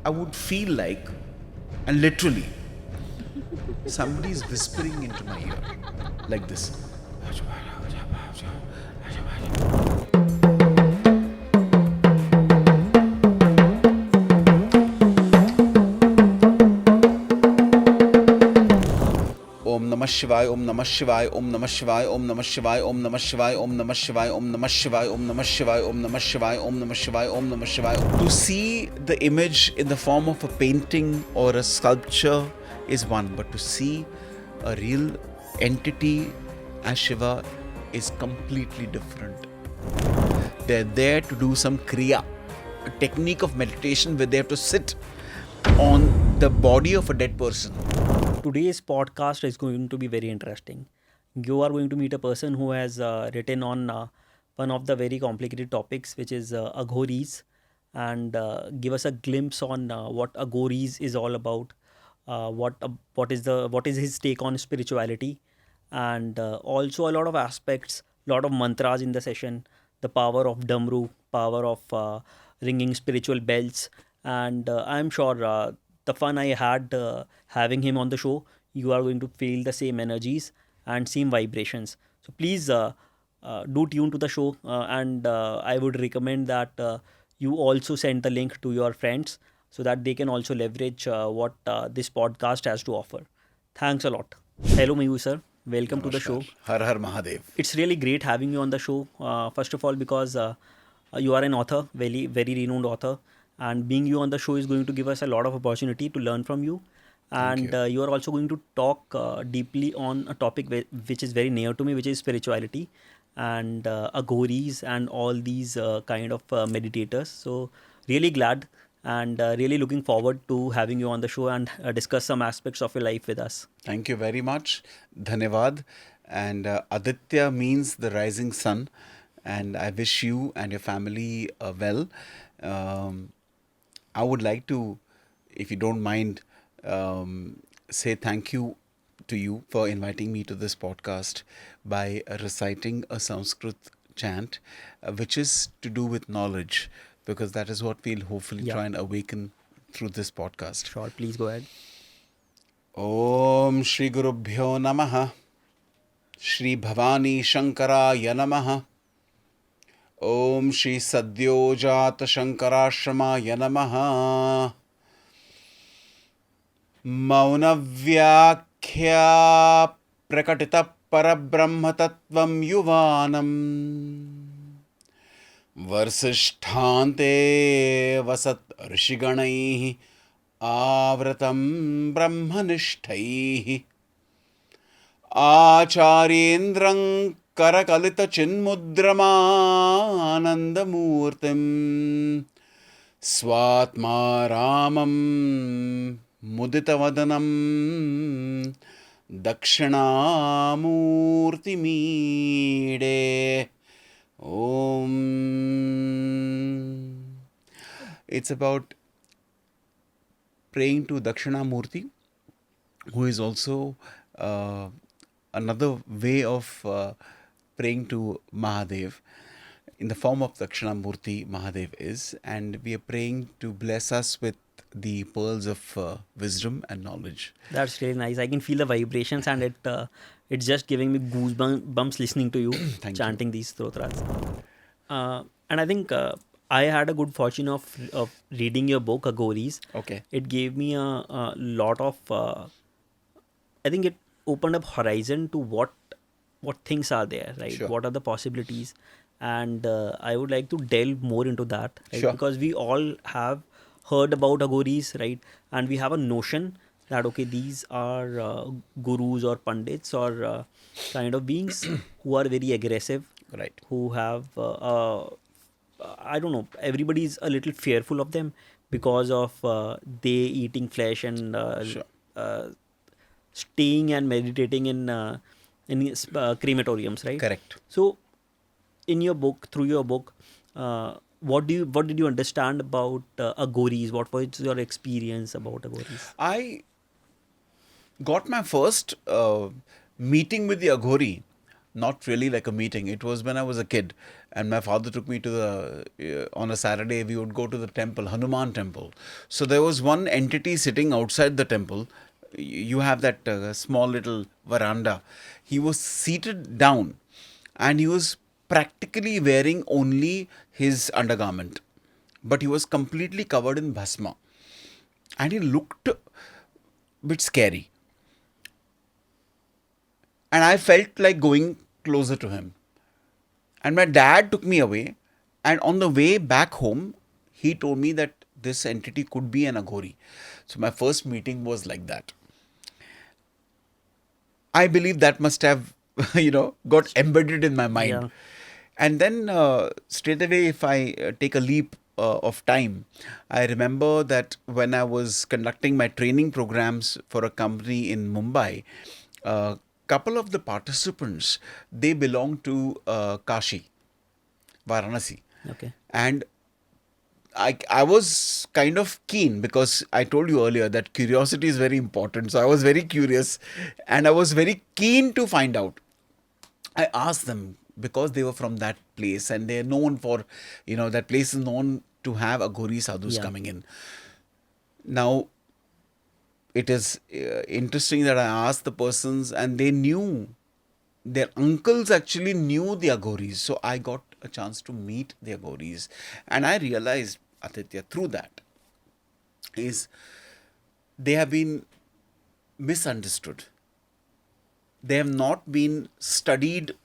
I would feel like, and literally, somebody is whispering into my ear like this. Om Namah Shivaya, Om Namah Shivaya, Om Namah Shivaya, Om Namah Shivaya, Om Namah Shivaya, Om Namah Shivaya, Om Namah Shivaya, Om Namah Shivaya, Om Namah Shivaya, Om Namah Shivaya, Om Namah Shivaya. To see the image in the form of a painting or a sculpture is one, but to see a real entity as Shiva is completely different. They're there to do some kriya, a technique of meditation where they have to sit on the body of a dead person. Today's podcast is going to be very interesting. You are going to meet a person who has written on one of the very complicated topics, which is Aghoris, and give us a glimpse on what Aghoris is all about, what is his take on spirituality, and also a lot of aspects, lot of mantras in the session, the power of damru, power of ringing spiritual bells, and I'm sure the fun I had having him on the show, you are going to feel the same energies and same vibrations. So please do tune to the show, and I would recommend that you also send the link to your friends so that they can also leverage what this podcast has to offer. Thanks a lot. Hello, Mayur sir. Welcome to the show. Har Har Mahadev. It's really great having you on the show. First of all, because you are an author, very very renowned author, and being you on the show is going to give us a lot of opportunity to learn from you. And you are also going to talk deeply on a topic which is very near to me, which is spirituality and aghoris and all these kind of meditators. So really glad and really looking forward to having you on the show and discuss some aspects of your life with us. Thank you very much. Dhanyavad. And Aditya means the rising sun. And I wish you and your family well. I would like to, if you don't mind, say thank you to you for inviting me to this podcast by reciting a Sanskrit chant, which is to do with knowledge, because that is what we'll hopefully try and awaken through this podcast. Sure, please go ahead. Om Shri Gurubhyo Namaha Shri Bhavani Shankaraya Namaha Om Shri Sadyojata Shankarashramaya Namaha Maunavyakhya Prakatita Parabrahma Tattvam Yuvanam Varsisthante Vasat Rishiganaihi Avratam Brahmanishthaihi Acharyendram Karakalita Chinmudramānandamurtim Swatma Ramam Muditavadanam Dakshinamurti Meede Om. It's about praying to Dakshinamurti, who is also another way of praying to Mahadev. In the form of Dakshinamurti, Mahadev is, and we are praying to bless us with the pearls of wisdom and knowledge. That's really nice. I can feel the vibrations, and it's just giving me goosebumps listening to you chanting these stotras. And I think I had a good fortune of reading your book, Aghoris. Okay. It gave me a lot of. I think it opened up horizon to what things are there, right? Sure. What are the possibilities? And I would like to delve more into that, right? Sure. Because we all have heard about Aghoris, right? And we have a notion that, okay, these are gurus or pandits or kind of beings who are very aggressive, Right. who have, I don't know, everybody's a little fearful of them because of they eating flesh and staying and meditating in crematoriums, right? Correct. So, in your book, through your book, what did you understand about Aghoris? What was your experience about Aghoris? I got my first meeting with the Aghori, not really like a meeting. It was when I was a kid. And my father took me to on a Saturday, we would go to the temple, Hanuman temple. So there was one entity sitting outside the temple. You have that small little veranda. He was seated down and he was practically wearing only his undergarment. But he was completely covered in bhasma. And he looked a bit scary. And I felt like going closer to him. And my dad took me away. And on the way back home, he told me that this entity could be an Aghori. So my first meeting was like that. I believe that must have, got embedded in my mind. Yeah. And then straight away, if I take a leap of time, I remember that when I was conducting my training programs for a company in Mumbai, a couple of the participants, they belong to Kashi, Varanasi. Okay. And I was kind of keen because I told you earlier that curiosity is very important. So I was very curious and I was very keen to find out. I asked them because they were from that place and they're known for, that place is known to have Aghori sadhus Yeah. coming in. Now, it is interesting that I asked the persons and they knew, their uncles actually knew the Aghoris. So I got a chance to meet the Aghoris. And I realized, Aditya, through that, is they have been misunderstood. They have not been studied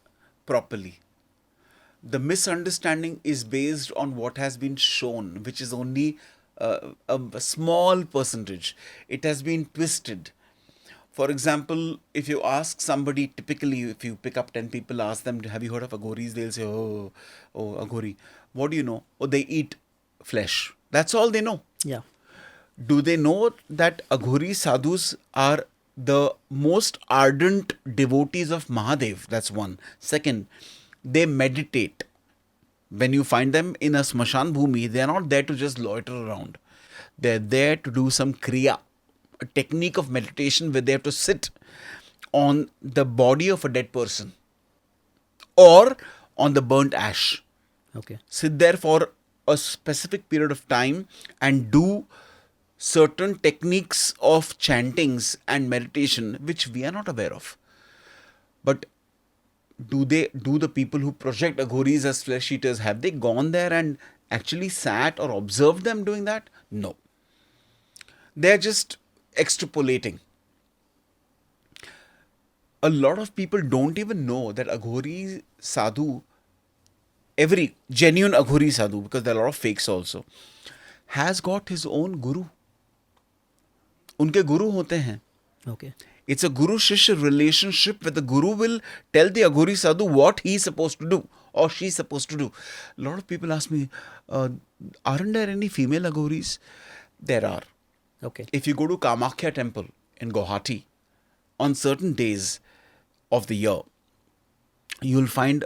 properly. The misunderstanding is based on what has been shown, which is only a small percentage. It has been twisted. For example, if you ask somebody, typically, if you pick up 10 people, ask them, have you heard of Aghoris? They'll say, oh, Aghori. What do you know? Oh, they eat flesh. That's all they know. Yeah. Do they know that Aghori sadhus are the most ardent devotees of Mahadev? That's one. Second, they meditate. When you find them in a Smashan Bhumi, they are not there to just loiter around. They're there to do some kriya, a technique of meditation where they have to sit on the body of a dead person or on the burnt ash. Okay. Sit there for a specific period of time and do certain techniques of chantings and meditation which we are not aware of. But do the people who project Aghoris as flesh eaters, have they gone there and actually sat or observed them doing that? No. They're just extrapolating. A lot of people don't even know that Aghori sadhu, every genuine Aghori sadhu, because there are a lot of fakes also, has got his own guru. उनके गुरु होते हैं. Okay. It's a Guru-shishya relationship where the Guru will tell the Aghori sadhu what he's supposed to do or she's supposed to do. A lot of people ask me, aren't there any female Aghoris? There are. Okay. If you go to Kamakhya temple in Guwahati, on certain days of the year, you'll find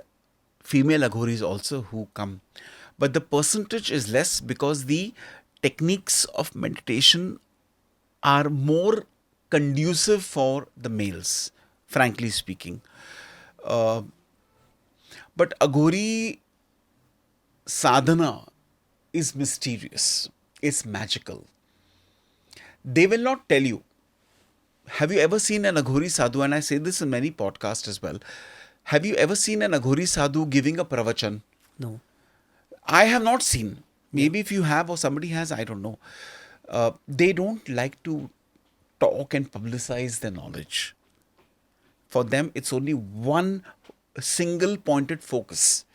female Aghoris also who come. But the percentage is less because the techniques of meditation are more conducive for the males, frankly speaking. But Aghori sadhana is mysterious. It's magical. They will not tell you. Have you ever seen an Aghori sadhu? And I say this in many podcasts as well. Have you ever seen an Aghori sadhu giving a pravachan? No. I have not seen. Maybe if you have or somebody has, I don't know. They don't like to talk and publicize their knowledge. For them, it's only one single pointed focus,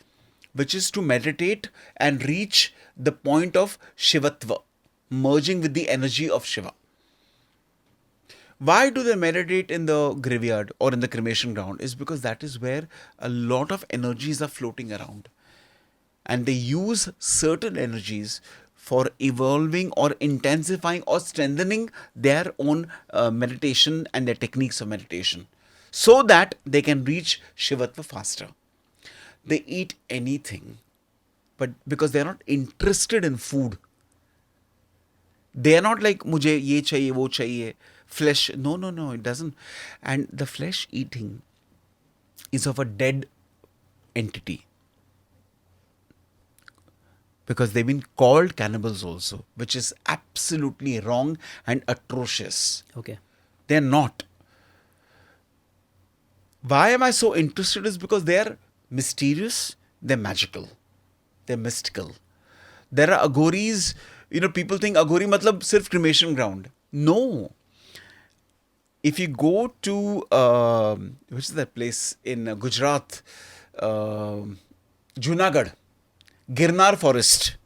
which is to meditate and reach the point of Shivatva, merging with the energy of Shiva. Why do they meditate in the graveyard or in the cremation ground? Is because that is where a lot of energies are floating around. And they use certain energies for evolving or intensifying or strengthening their own meditation and their techniques of meditation, so that they can reach Shivatva faster. They eat anything, but because they are not interested in food. They are not like, mujhe ye chahiye, wo chahiye, flesh. No, it doesn't. And the flesh eating is of a dead entity. because they've been called cannibals also, which is absolutely wrong and atrocious. Okay. They're not. Why am I so interested is because they're mysterious, they're magical, they're mystical. There are Aghoris, people think Aghori matlab sirf cremation ground. No. If you go to, which is that place in Gujarat, Junagadh, Girnar forest,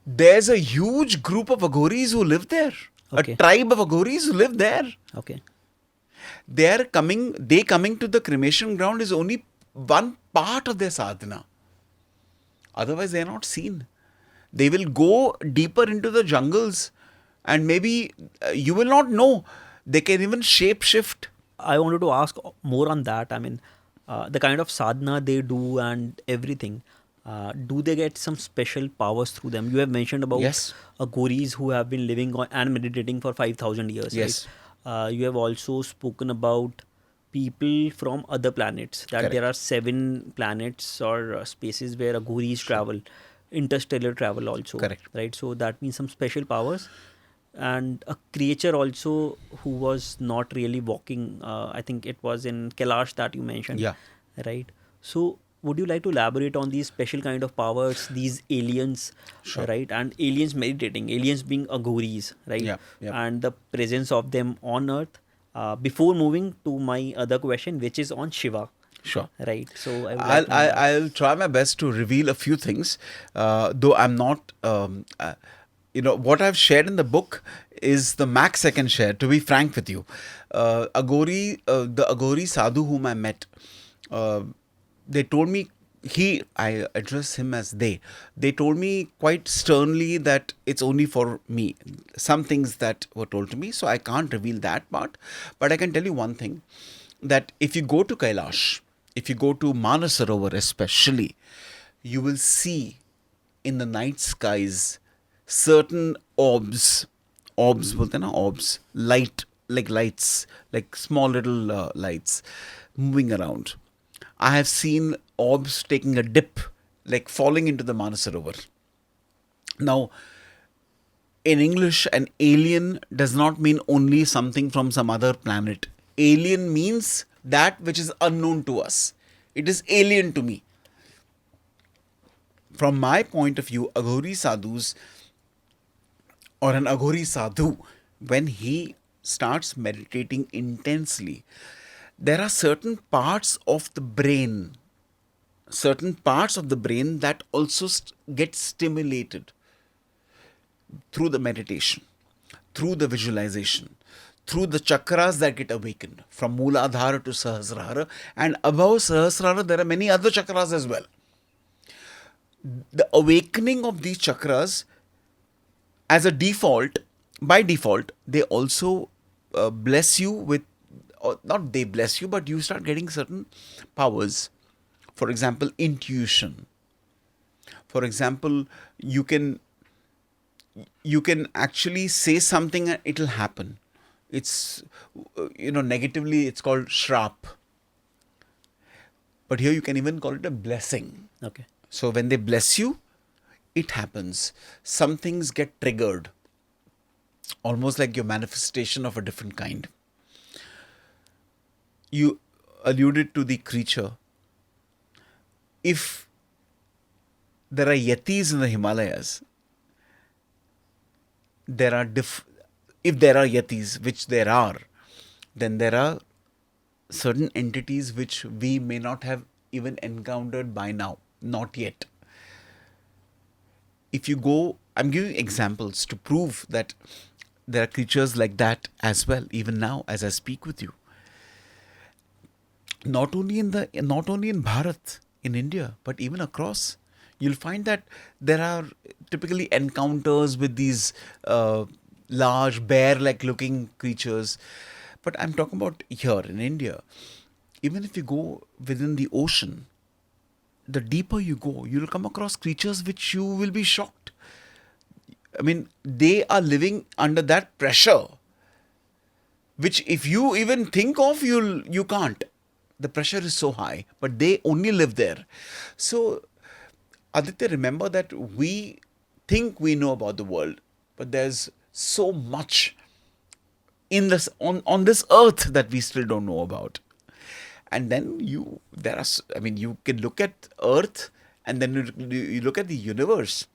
there's a huge group of Aghoris who live there. Okay. A tribe of Aghoris who live there. Okay. They coming to the cremation ground is only one part of their sadhana. Otherwise, they are not seen. They will go deeper into the jungles, and maybe you will not know. They can even shape shift. I wanted to ask more on that. I mean, the kind of sadhana they do and everything. Do they get some special powers through them? You have mentioned about Yes. Aghoris who have been living and meditating for 5,000 years. Yes. Right? You have also spoken about people from other planets. That Correct. there are 7 planets or spaces where Aghoris travel, interstellar travel also. Correct. Right. So that means some special powers. And a creature also who was not really walking. I think it was in Kailash that you mentioned. Yeah. Right. So would you like to elaborate on these special kind of powers, these aliens, Sure. right? And aliens meditating, aliens being Aghoris, right? Yeah, yeah. And the presence of them on Earth. Before moving to my other question, which is on Shiva, Sure. right? So I would like to know that. I'll try my best to reveal a few things, though I'm not. What I've shared in the book is the max I can share. To be frank with you, the Aghori sadhu whom I met, they told me I address him as they. They told me quite sternly that it's only for me. Some things that were told to me, so I can't reveal that part. But I can tell you one thing, that if you go to Kailash, if you go to Mansarovar especially, you will see in the night skies certain orbs bolte na, orbs, lights, like small little lights moving around. I have seen orbs taking a dip, like falling into the Mansarovar. Now, in English, an alien does not mean only something from some other planet. Alien means that which is unknown to us. It is alien to me. From my point of view, Aghori sadhus, or an Aghori sadhu, when he starts meditating intensely, there are certain parts of the brain that also get stimulated through the meditation, through the visualization, through the chakras that get awakened, from Mooladhara to Sahasrara, and above Sahasrara there are many other chakras as well. The awakening of these chakras, as a default, by default, they also bless you with, or not they bless you, but you start getting certain powers. For example, intuition. For example, you can actually say something and it'll happen. It's, negatively it's called shrap. But here you can even call it a blessing. Okay. So when they bless you, it happens. Some things get triggered. Almost like your manifestation of a different kind. You alluded to the creature. If there are yetis in the Himalayas, if there are yetis, which there are, then there are certain entities which we may not have even encountered by now. Not yet. If you go, I'm giving examples to prove that there are creatures like that as well, even now as I speak with you. Not only in Bharat, in India, but even across, you'll find that there are typically encounters with these large bear-like looking creatures. But I'm talking about here in India. Even if you go within the ocean, the deeper you go, you'll come across creatures which you will be shocked. I mean, they are living under that pressure, which if you even think of, you can't. The pressure is so high, but they only live there. So Aditya, remember that we think we know about the world, but there's so much in this on this earth that we still don't know about. And then you can look at earth, and then you look at the universe,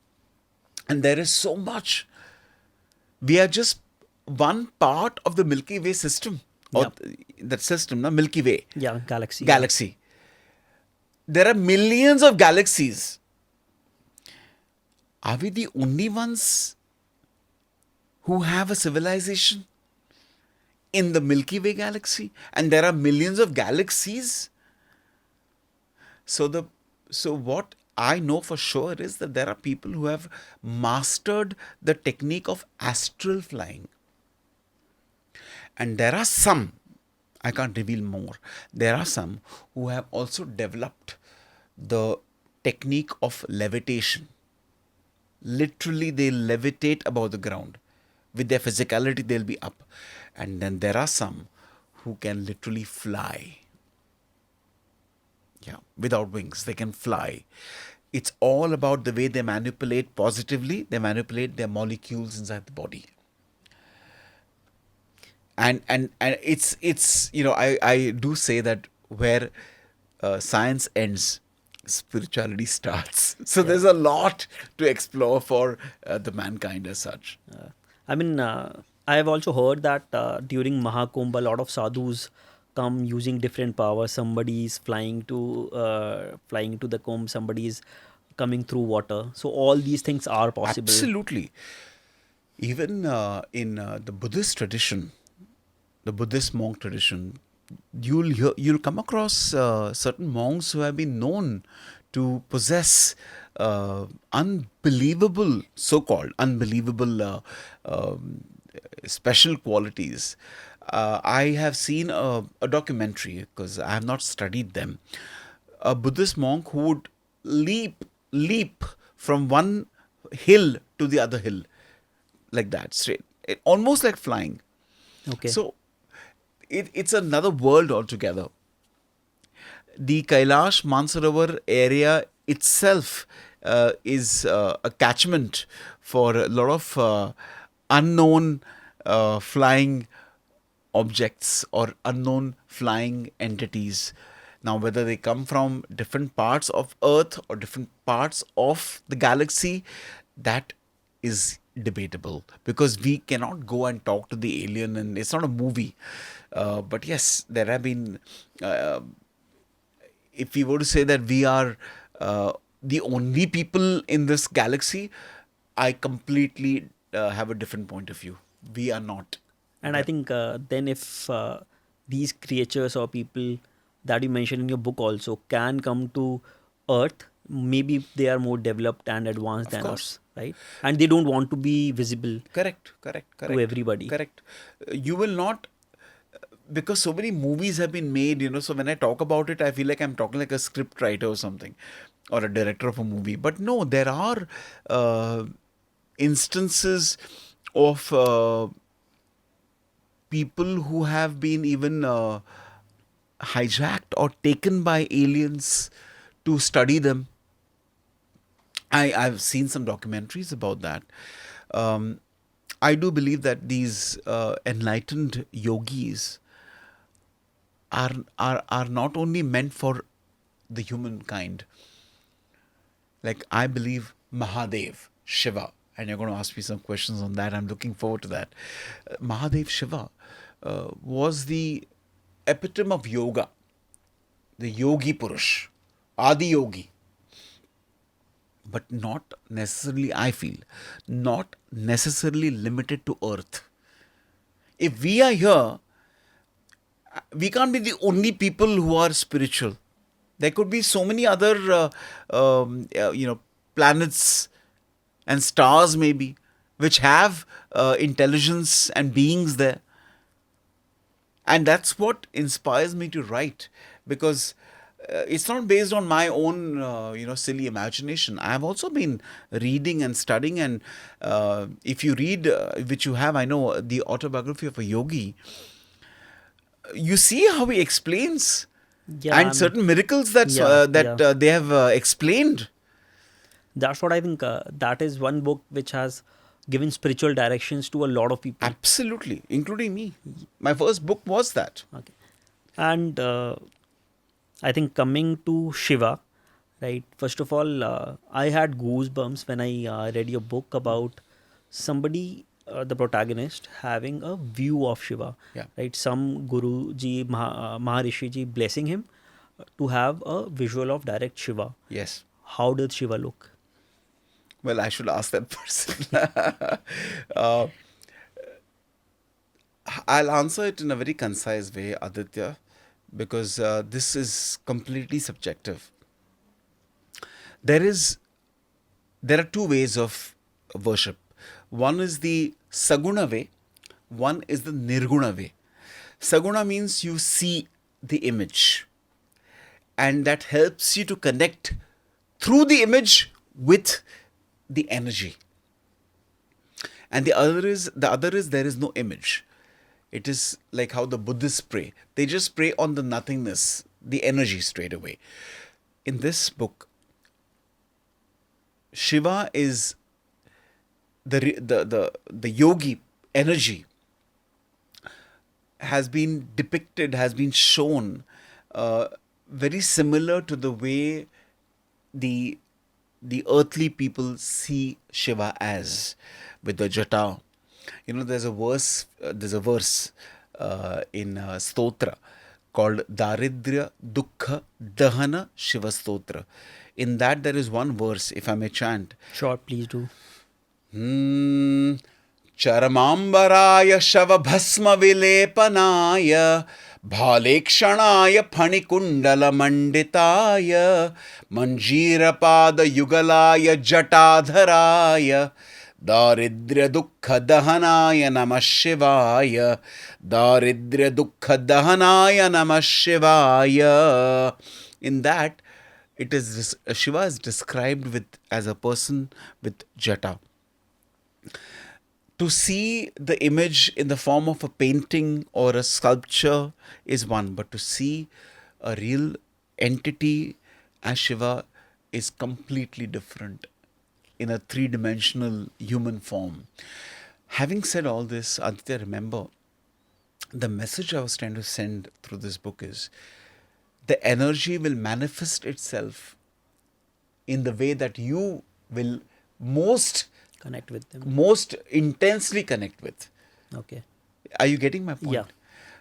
and there is so much. We are just one part of the Milky Way system, or Yep. that system, the Milky Way Yeah, galaxy. galaxy. There are millions of galaxies. Are we the only ones who have a civilization in the Milky Way galaxy? And there are millions of galaxies. So what I know for sure is that there are people who have mastered the technique of astral flying. And there are some, I can't reveal more, there are some who have also developed the technique of levitation. Literally, they levitate above the ground. With their physicality, they'll be up. And then there are some who can literally fly. Yeah, without wings, they can fly. It's all about the way they manipulate positively, they manipulate their molecules inside the body. And it's I do say that where science ends, spirituality starts. So there's a lot to explore for the mankind as such. I mean, I have also heard that during Mahakumbh, a lot of sadhus come using different powers. Somebody is flying to the kumbh. Somebody is coming through water. So all these things are possible. Absolutely. Even in the Buddhist tradition, the Buddhist monk tradition, you'll come across certain monks who have been known to possess unbelievable, so-called unbelievable special qualities. I have seen a documentary, because I have not studied them. A Buddhist monk who would leap from one hill to the other hill, like that, straight, almost like flying. Okay. So it's another world altogether. The Kailash Mansarovar area itself is a catchment for a lot of unknown flying objects or unknown flying entities. Now, whether they come from different parts of Earth or different parts of the galaxy, that is debatable, because we cannot go and talk to the alien, and it's not a movie. But yes, there have been, if we were to say that we are the only people in this galaxy, I completely have a different point of view. We are not. And I think then if these creatures or people that you mentioned in your book also can come to Earth, maybe they are more developed and advanced than us, right? And they don't want to be visible. Correct. To everybody. Correct. You will not, because so many movies have been made, so when I talk about it, I feel like I'm talking like a script writer or something, or a director of a movie. But no, there are instances of people who have been even hijacked or taken by aliens to study them. I've seen some documentaries about that. I do believe that these enlightened yogis are not only meant for the humankind. Like, I believe Mahadev, Shiva, and you're going to ask me some questions on that. I'm looking forward to that. Mahadev Shiva was the epitome of yoga, the yogi Purush, Adi Yogi. But not necessarily, I feel, not necessarily limited to Earth. If we are here, we can't be the only people who are spiritual. There could be so many other, planets and stars maybe, which have intelligence and beings there. And that's what inspires me to write, because it's not based on my own, silly imagination. I have also been reading and studying, and if you read, which you have, I know, the autobiography of a yogi, you see how he explains, and certain miracles that they have explained. That's what I think. That is one book which has given spiritual directions to a lot of people. Absolutely, including me. My first book was that. Okay. And I think coming to Shiva, right? First of all, I had goosebumps when I read your book about somebody, the protagonist, having a view of Shiva. Yeah. Right? Some Guruji, Maharishi ji blessing him to have a visual of direct Shiva. Yes. How does Shiva look? Well, I should ask that person. uh, I'll answer it in a very concise way, Aditya, because this is completely subjective. There are two ways of worship. One is the Saguna way, one is the nirguna way. Saguna means you see the image, and that helps you to connect through the image with the energy. And the other is there is no image. It is like how the Buddhists pray. They just pray on the nothingness, the energy straight away. In this book, Shiva is the yogi energy has been depicted, has been shown very similar to the way the earthly people see Shiva as, with the jata. You know, there's a verse in Stotra called Daridrya Dukkha Dahana Shiva Stotra. In that there is one verse, if I may chant. Sure, please do. Charamambaraya Shava Bhasma Vilepanaya Bhalekshanaaya Phanikundala Manditaya Manjirapada Yugalaya Jatadharaya Daridrya Dukkha Dahanaya Namah Shivaya Daridrya Dukkha Dahanaya Namah Shivaya. In that, it is Shiva is described as a person with jata. To see the image in the form of a painting or a sculpture is one, but to see a real entity as Shiva is completely different, in a three-dimensional human form. Having said all this, Aditya, remember, the message I was trying to send through this book is the energy will manifest itself in the way that you will most Connect with them. most intensely connect with. Okay. Are you getting my point? Yeah.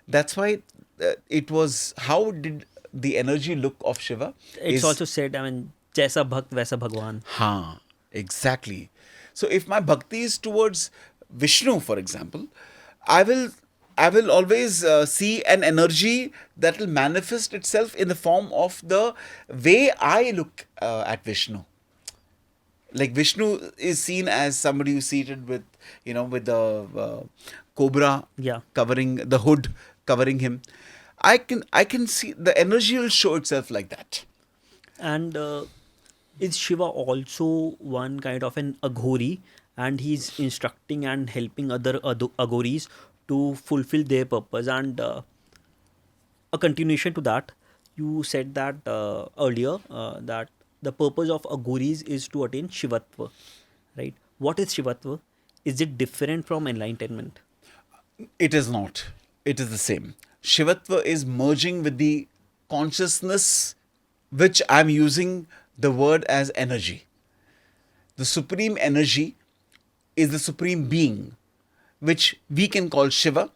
That's why it was, how did the energy look of Shiva? It's also said, I mean, jaisa bhakt vaisa bhagwan. Haan, exactly. So if my bhakti is towards Vishnu, for example, I will always see an energy that will manifest itself in the form of the way I look at Vishnu. Like Vishnu is seen as somebody who's seated with, with the cobra covering the hood, covering him. I can see the energy will show itself like that. And is Shiva also one kind of an Aghori, and he's instructing and helping other Aghoris to fulfill their purpose? And a continuation to that, you said that earlier that the purpose of Aghoris is to attain Shivatva, right? What is Shivatva? Is it different from enlightenment? It is not. It is the same. Shivatva is merging with the consciousness, which I'm using the word as energy. The supreme energy is the supreme being, which we can call Shiva.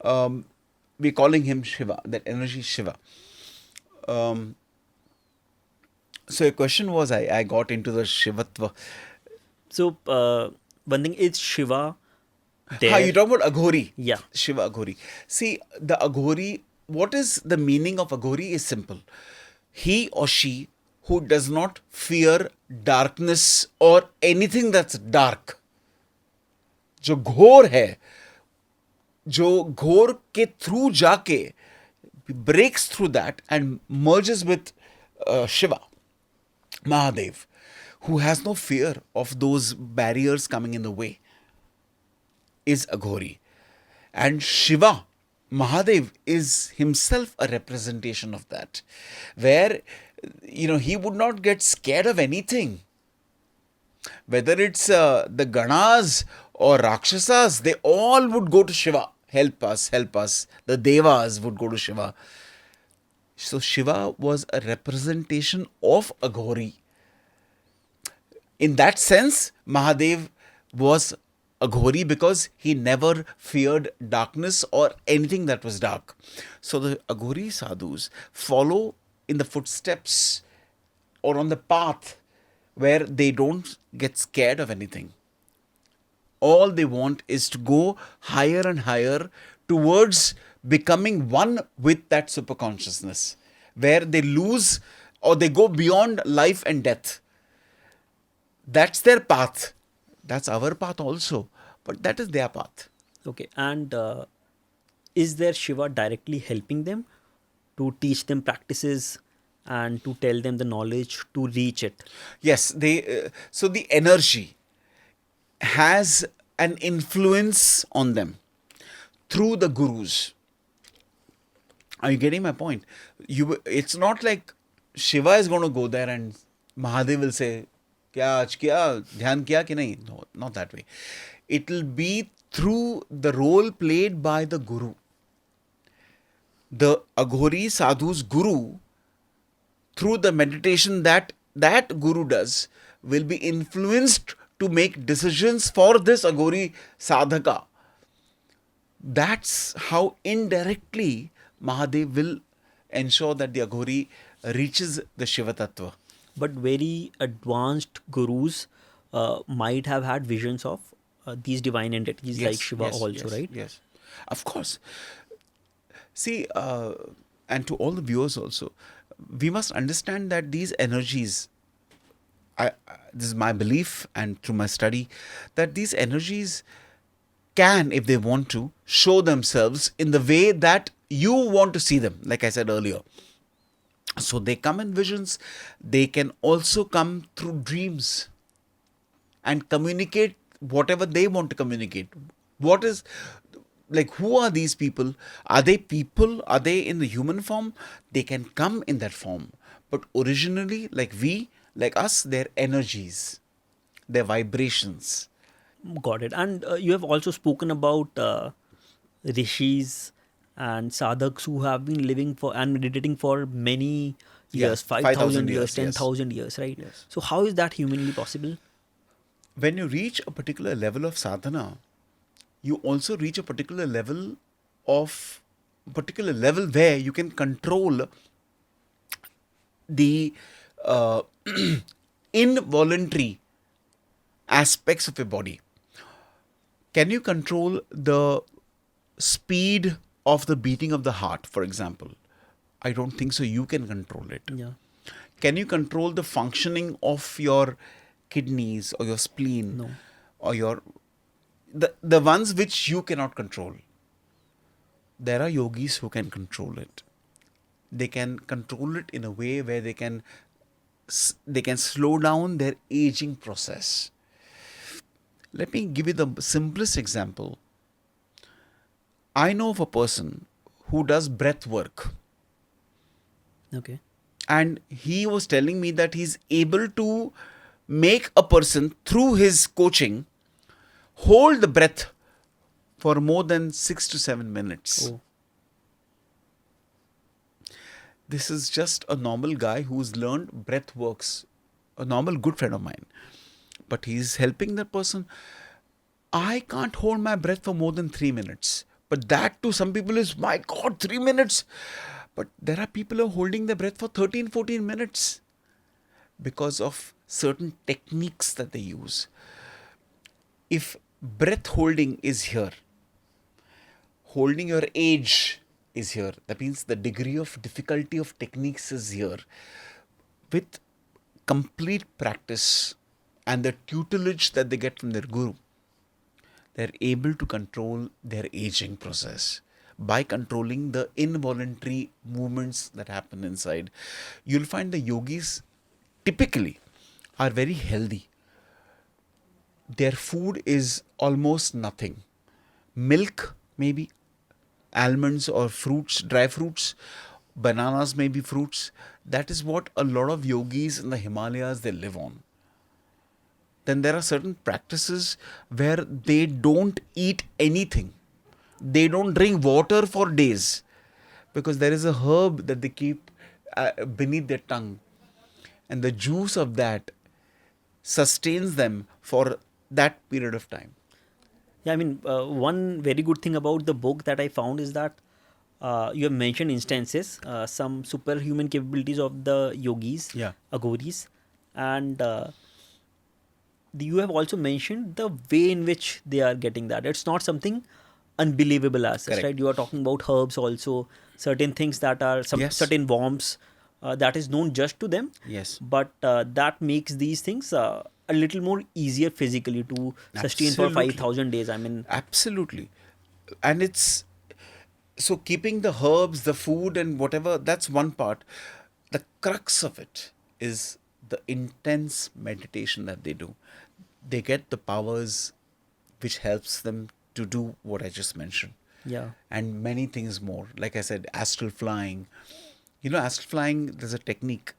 We're calling him Shiva, that energy Shiva. So your question was, I got into the Shivatva. So one thing is Shiva there. You talk about Aghori. Yeah. Shiva Aghori. See, the Aghori, what is the meaning of Aghori is simple. He or she who does not fear darkness or anything that's dark. जो घोर है, जो घोर के through जाके breaks through that and merges with Shiva, Mahadev, who has no fear of those barriers coming in the way, is Aghori. And Shiva, Mahadev, is himself a representation of that, where he would not get scared of anything. Whether it's the Ganas or Rakshasas, they all would go to Shiva. Help us, help us. The Devas would go to Shiva. So Shiva was a representation of Aghori. In that sense, Mahadev was Aghori because he never feared darkness or anything that was dark. So the Aghori sadhus follow in the footsteps or on the path where they don't get scared of anything. All they want is to go higher and higher towards becoming one with that superconsciousness, where they lose or they go beyond life and death. That's their path. That's our path also. But that is their path. Okay, and is there Shiva directly helping them to teach them practices and to tell them the knowledge to reach it? Yes, they. So the energy has an influence on them through the gurus. Are you getting my point? It's not like Shiva is going to go there and Mahadev will say, "Kya aaj kiya? Dhyan kiya ki nahi?" No, not that way. It will be through the role played by the guru. The Aghori sadhu's guru, through the meditation that guru does, will be influenced to make decisions for this Aghori sadhaka. That's how indirectly Mahadev will ensure that the Aghori reaches the Shivatva. But very advanced gurus might have had visions of these divine entities like Shiva also, right? Yes, of course. See, and to all the viewers also, we must understand that these energies, this is my belief and through my study, that these energies can, if they want to, show themselves in the way that you want to see them, like I said earlier. So they come in visions, they can also come through dreams and communicate whatever they want to communicate. What is, like, who are these people? Are they people? Are they in the human form? They can come in that form. But originally, like us, they're energies, they're vibrations. Got it. And you have also spoken about rishis and sadhaks who have been living for and meditating for many years, 5,000 years, 10,000 years, right? Yes. So how is that humanly possible? When you reach a particular level of sadhana, you also reach a particular level where you can control the involuntary aspects of your body. Can you control the speed of the beating of the heart, for example? I don't think so. You can control it. Yeah. Can you control the functioning of your kidneys or your spleen? No. Or the ones which you cannot control? There are yogis who can control it. They can control it in a way where they can slow down their aging process. Let me give you the simplest example. I know of a person who does breath work. Okay. And he was telling me that he's able to make a person, through his coaching, hold the breath for more than 6 to 7 minutes. Oh. This is just a normal guy who's learned breath works, a normal good friend of mine. But he's helping that person. I can't hold my breath for more than 3 minutes. But that to some people is, my God, 3 minutes. But there are people who are holding their breath for 13, 14 minutes because of certain techniques that they use. If breath holding is here, holding your age is here, that means the degree of difficulty of techniques is here. With complete practice and the tutelage that they get from their guru, they're able to control their aging process by controlling the involuntary movements that happen inside. You'll find the yogis typically are very healthy. Their food is almost nothing. Milk, maybe, almonds or fruits, dry fruits, bananas, maybe fruits. That is what a lot of yogis in the Himalayas, they live on. then there are certain practices where they don't eat anything. They don't drink water for days because there is a herb that they keep beneath their tongue. And the juice of that sustains them for that period of time. Yeah, I mean, one very good thing about the book that I found is that you have mentioned instances, some superhuman capabilities of the yogis, Yeah. Aghoris, and you have also mentioned the way in which they are getting that. It's not something unbelievable as such, Correct. right? You are talking about herbs also, certain things that are some Yes. certain warmths that is known just to them. Yes. But that makes these things a little more easier physically to sustain for Absolutely. 5,000 days. I mean, Absolutely. And it's so keeping the herbs, the food, and whatever, that's one part. The crux of it is the intense meditation that they do. They get the powers which helps them to do what I just mentioned. yeah. And many things more. Like I said, astral flying. You know, astral flying, there's a technique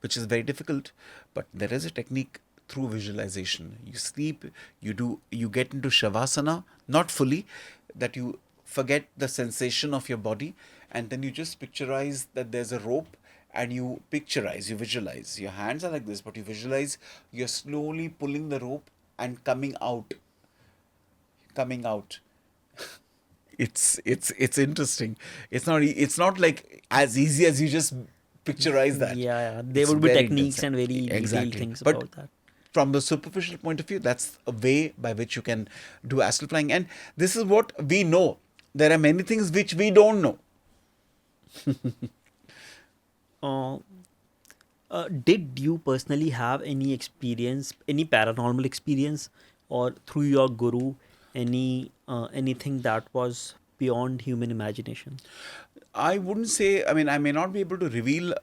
which is very difficult, but there is a technique through visualization. You sleep, you get into shavasana, not fully, that you forget the sensation of your body, and then you just picturize that there's a rope, and you visualize. Your hands are like this, but you visualize you're slowly pulling the rope and coming out. It's interesting. It's not like as easy as you just picturize that. Yeah. There It's would be very techniques intense. and very Exactly. detailed things But about that. from the superficial point of view, that's a way by which you can do astral flying. And this is what we know. There are many things which we don't know. Did you personally have any experience, any paranormal experience, or through your guru, anything that was beyond human imagination? I wouldn't say, I mean, I may not be able to reveal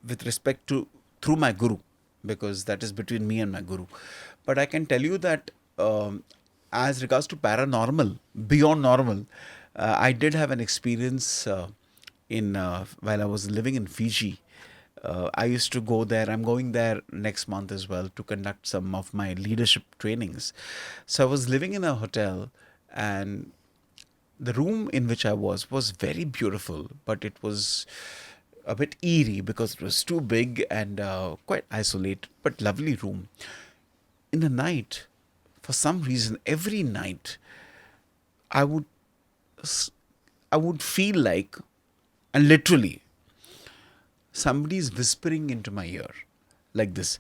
with respect to through my guru, because that is between me and my guru. But I can tell you that as regards to paranormal, beyond normal, I did have an experience in while I was living in Fiji. I used to go there. I'm going there next month as well to conduct some of my leadership trainings. So I was living in a hotel, and the room in which I was very beautiful, but it was a bit eerie because it was too big and quite isolated, but lovely room. In the night, for some reason, every night, I would feel like, and literally, somebody's whispering into my ear, like this.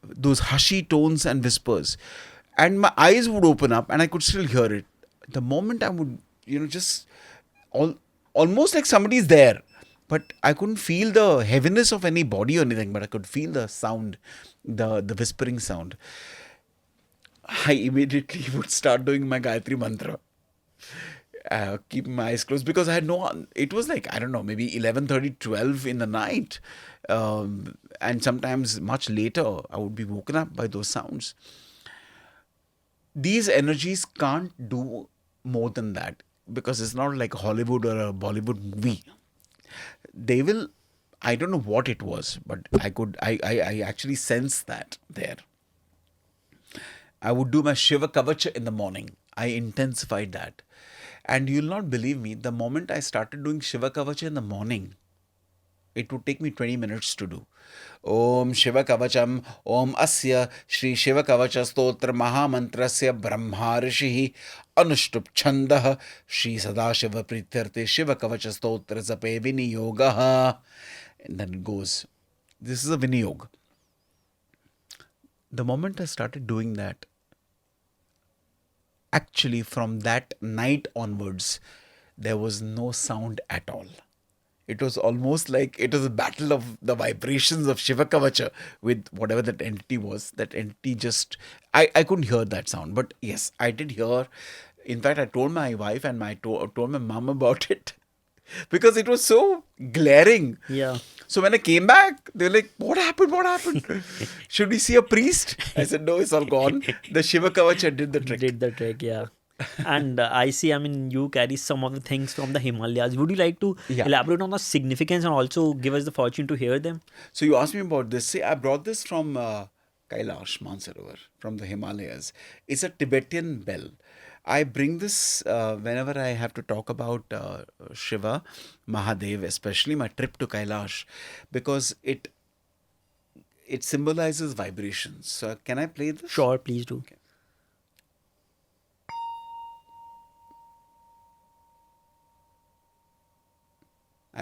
Those hushy tones and whispers. And my eyes would open up and I could still hear it. The moment I would, just almost like somebody's there. But I couldn't feel the heaviness of any body or anything, but I could feel the sound, the whispering sound. I immediately would start doing my Gayatri mantra. Keeping my eyes closed because I had it was like, I don't know, maybe 11:30, 12 in the night. And sometimes much later, I would be woken up by those sounds. These energies can't do more than that because it's not like Hollywood or a Bollywood movie. They will, I don't know what it was, but I actually sense that there. I would do my Shiva Kavach in the morning. I intensified that. And you'll not believe me, the moment I started doing Shiva Kavach in the morning, it would take me 20 minutes to do. Om Shiva Kavacham, Om Asya, Shri Shiva Kavacha Stotra Mahamantrasya Brahma Rishihi, Anushtup Chandah, Shri Sadashiva Prityarte Shiva Kavacha Stotra Zape Viniyogaha. And then it goes. This is a Viniyog. The moment I started doing that, actually from that night onwards, there was no sound at all. It was almost like it was a battle of the vibrations of Shiva Kavacha with whatever that entity was. That entity just, I couldn't hear that sound. But yes, I did hear. In fact, I told my wife and told my mom about it because it was so glaring. Yeah. So when I came back, they were like, what happened? What happened? Should we see a priest? I said, no, it's all gone. The Shiva Kavacha did the trick. Did the trick, yeah. And I see, you carry some of the things from the Himalayas. Would you like to Yeah. elaborate on the significance and also give us the fortune to hear them? So you asked me about this. See, I brought this from Kailash Mansarovar, from the Himalayas. It's a Tibetan bell. I bring this whenever I have to talk about Shiva, Mahadev, especially my trip to Kailash, because it symbolizes vibrations. So can I play this? Sure, please do. Okay.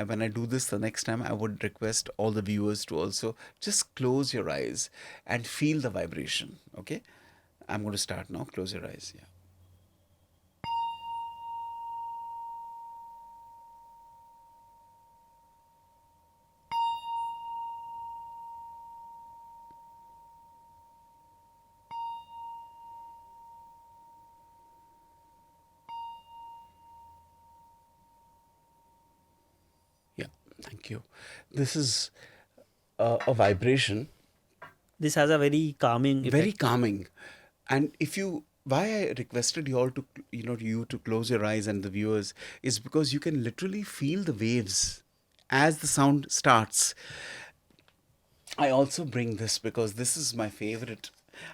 When I do this the next time, I would request all the viewers to also just close your eyes and feel the vibration. Okay? I'm going to start now. Close your eyes. Yeah. Yeah. Thank you. This is a vibration. This has a very calming effect. Very calming. And why I requested you all to, you to close your eyes and the viewers is because you can literally feel the waves as the sound starts. I also bring this because this is my favorite.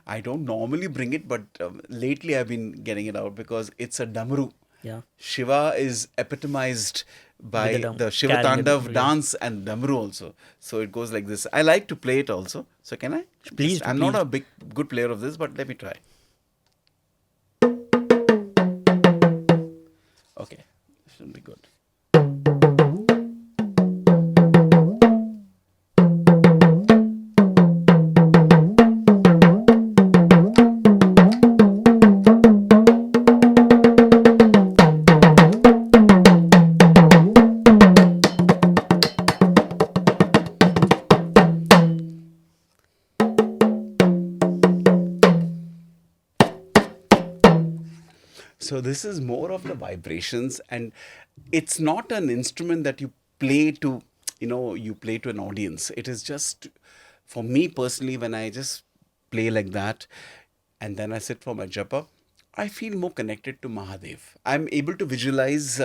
I don't normally bring it, but lately I've been getting it out because it's a damru. Yeah. Shiva is epitomized by With the Shiva carrying the Tandav damru, yeah. dance and damru also. So it goes like this. I like to play it also. So can I? Please do, I'm not please. a good player of this, but let me try. Okay, should be good. So this is more of the vibrations, and it's not an instrument that you play to, you play to an audience. It is just, for me personally, when I just play like that, and then I sit for my japa, I feel more connected to Mahadev. I'm able to visualize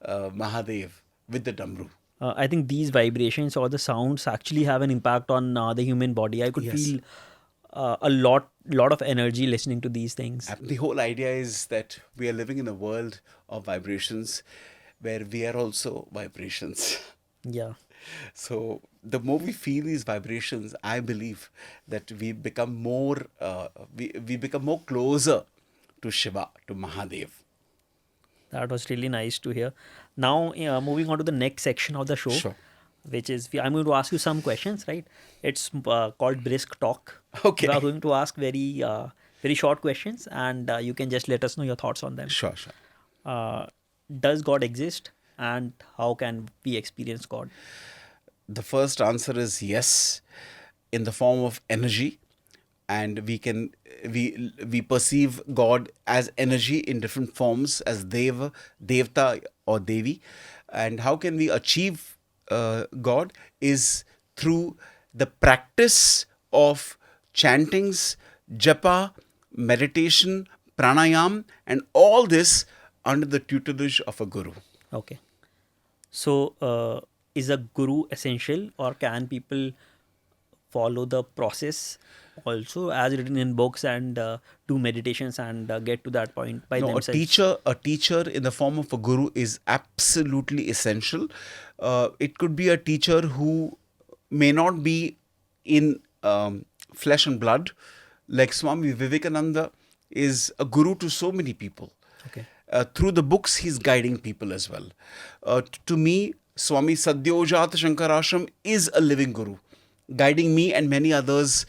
Mahadev with the damru. I think these vibrations or the sounds actually have an impact on the human body. I could Yes. feel a lot of energy listening to these things. The whole idea is that we are living in a world of vibrations where we are also vibrations. Yeah. So the more we feel these vibrations, I believe that we become more we become more closer to Shiva, to Mahadev. That was really nice to hear. Now, moving on to the next section of the show, Sure. which is I'm going to ask you some questions, right? It's called Brisk Talk. Okay. We are going to ask very short questions, and you can just let us know your thoughts on them. Sure. Does God exist, and how can we experience God? The first answer is yes, in the form of energy, and we perceive God as energy in different forms, as Deva, Devta, or Devi. And how can we achieve God is through the practice of chantings, japa, meditation, pranayam, and all this under the tutelage of a guru. Okay. So, is a guru essential, or can people follow the process also as written in books and do meditations and get to that point by No, themselves? a teacher in the form of a guru is absolutely essential. It could be a teacher who may not be in flesh and blood, like Swami Vivekananda is a guru to so many people. Okay. Through the books, he's guiding people as well. To me, Swami Sadyojat Shankarashram is a living guru, guiding me and many others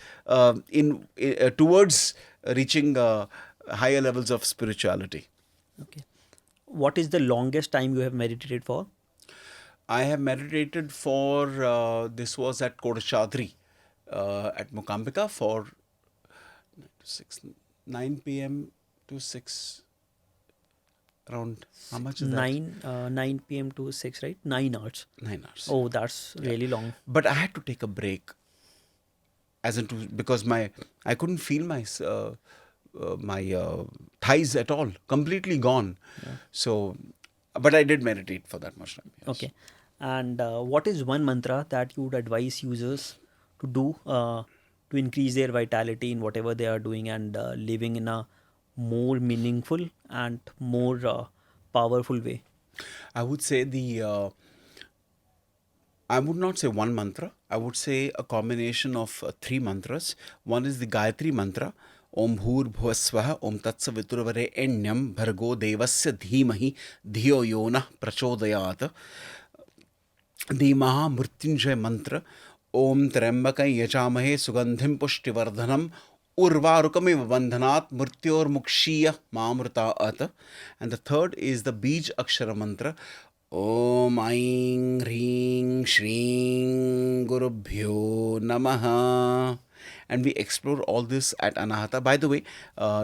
towards reaching higher levels of spirituality. Okay. What is the longest time you have meditated for? I have meditated for, this was at Kodachadri, at Mokambika for 9 p.m. to 6, around, how much is that? 9 p.m. to 6, right? 9 hours. 9 hours. Oh, that's really long. But I had to take a break, because I couldn't feel thighs at all, completely gone. So, but I did meditate for that much time. Yes. Okay. And what is one mantra that you would advise users to do to increase their vitality in whatever they are doing and living in a more meaningful and more powerful way? I would say I would not say one mantra. I would say a combination of three mantras. One is the Gayatri mantra. Om Bhur Bhuvasvaha Om Tatsa Viturvare Enyam Bhargo Devasya Dhimahi Dhiyo Yona Prachodayat. The Mahamrityunjay mantra. Om Trambakam Yajamahe Sugandhim Pushtivardhanam Urvarukamiv Bandhanat Mrityor Mukshiya Mamrita At. And the third is the Bij Akshara mantra. Om Aing Hring Shring Gurubhyo Namaha. And we explore all this at Anahata. By the way,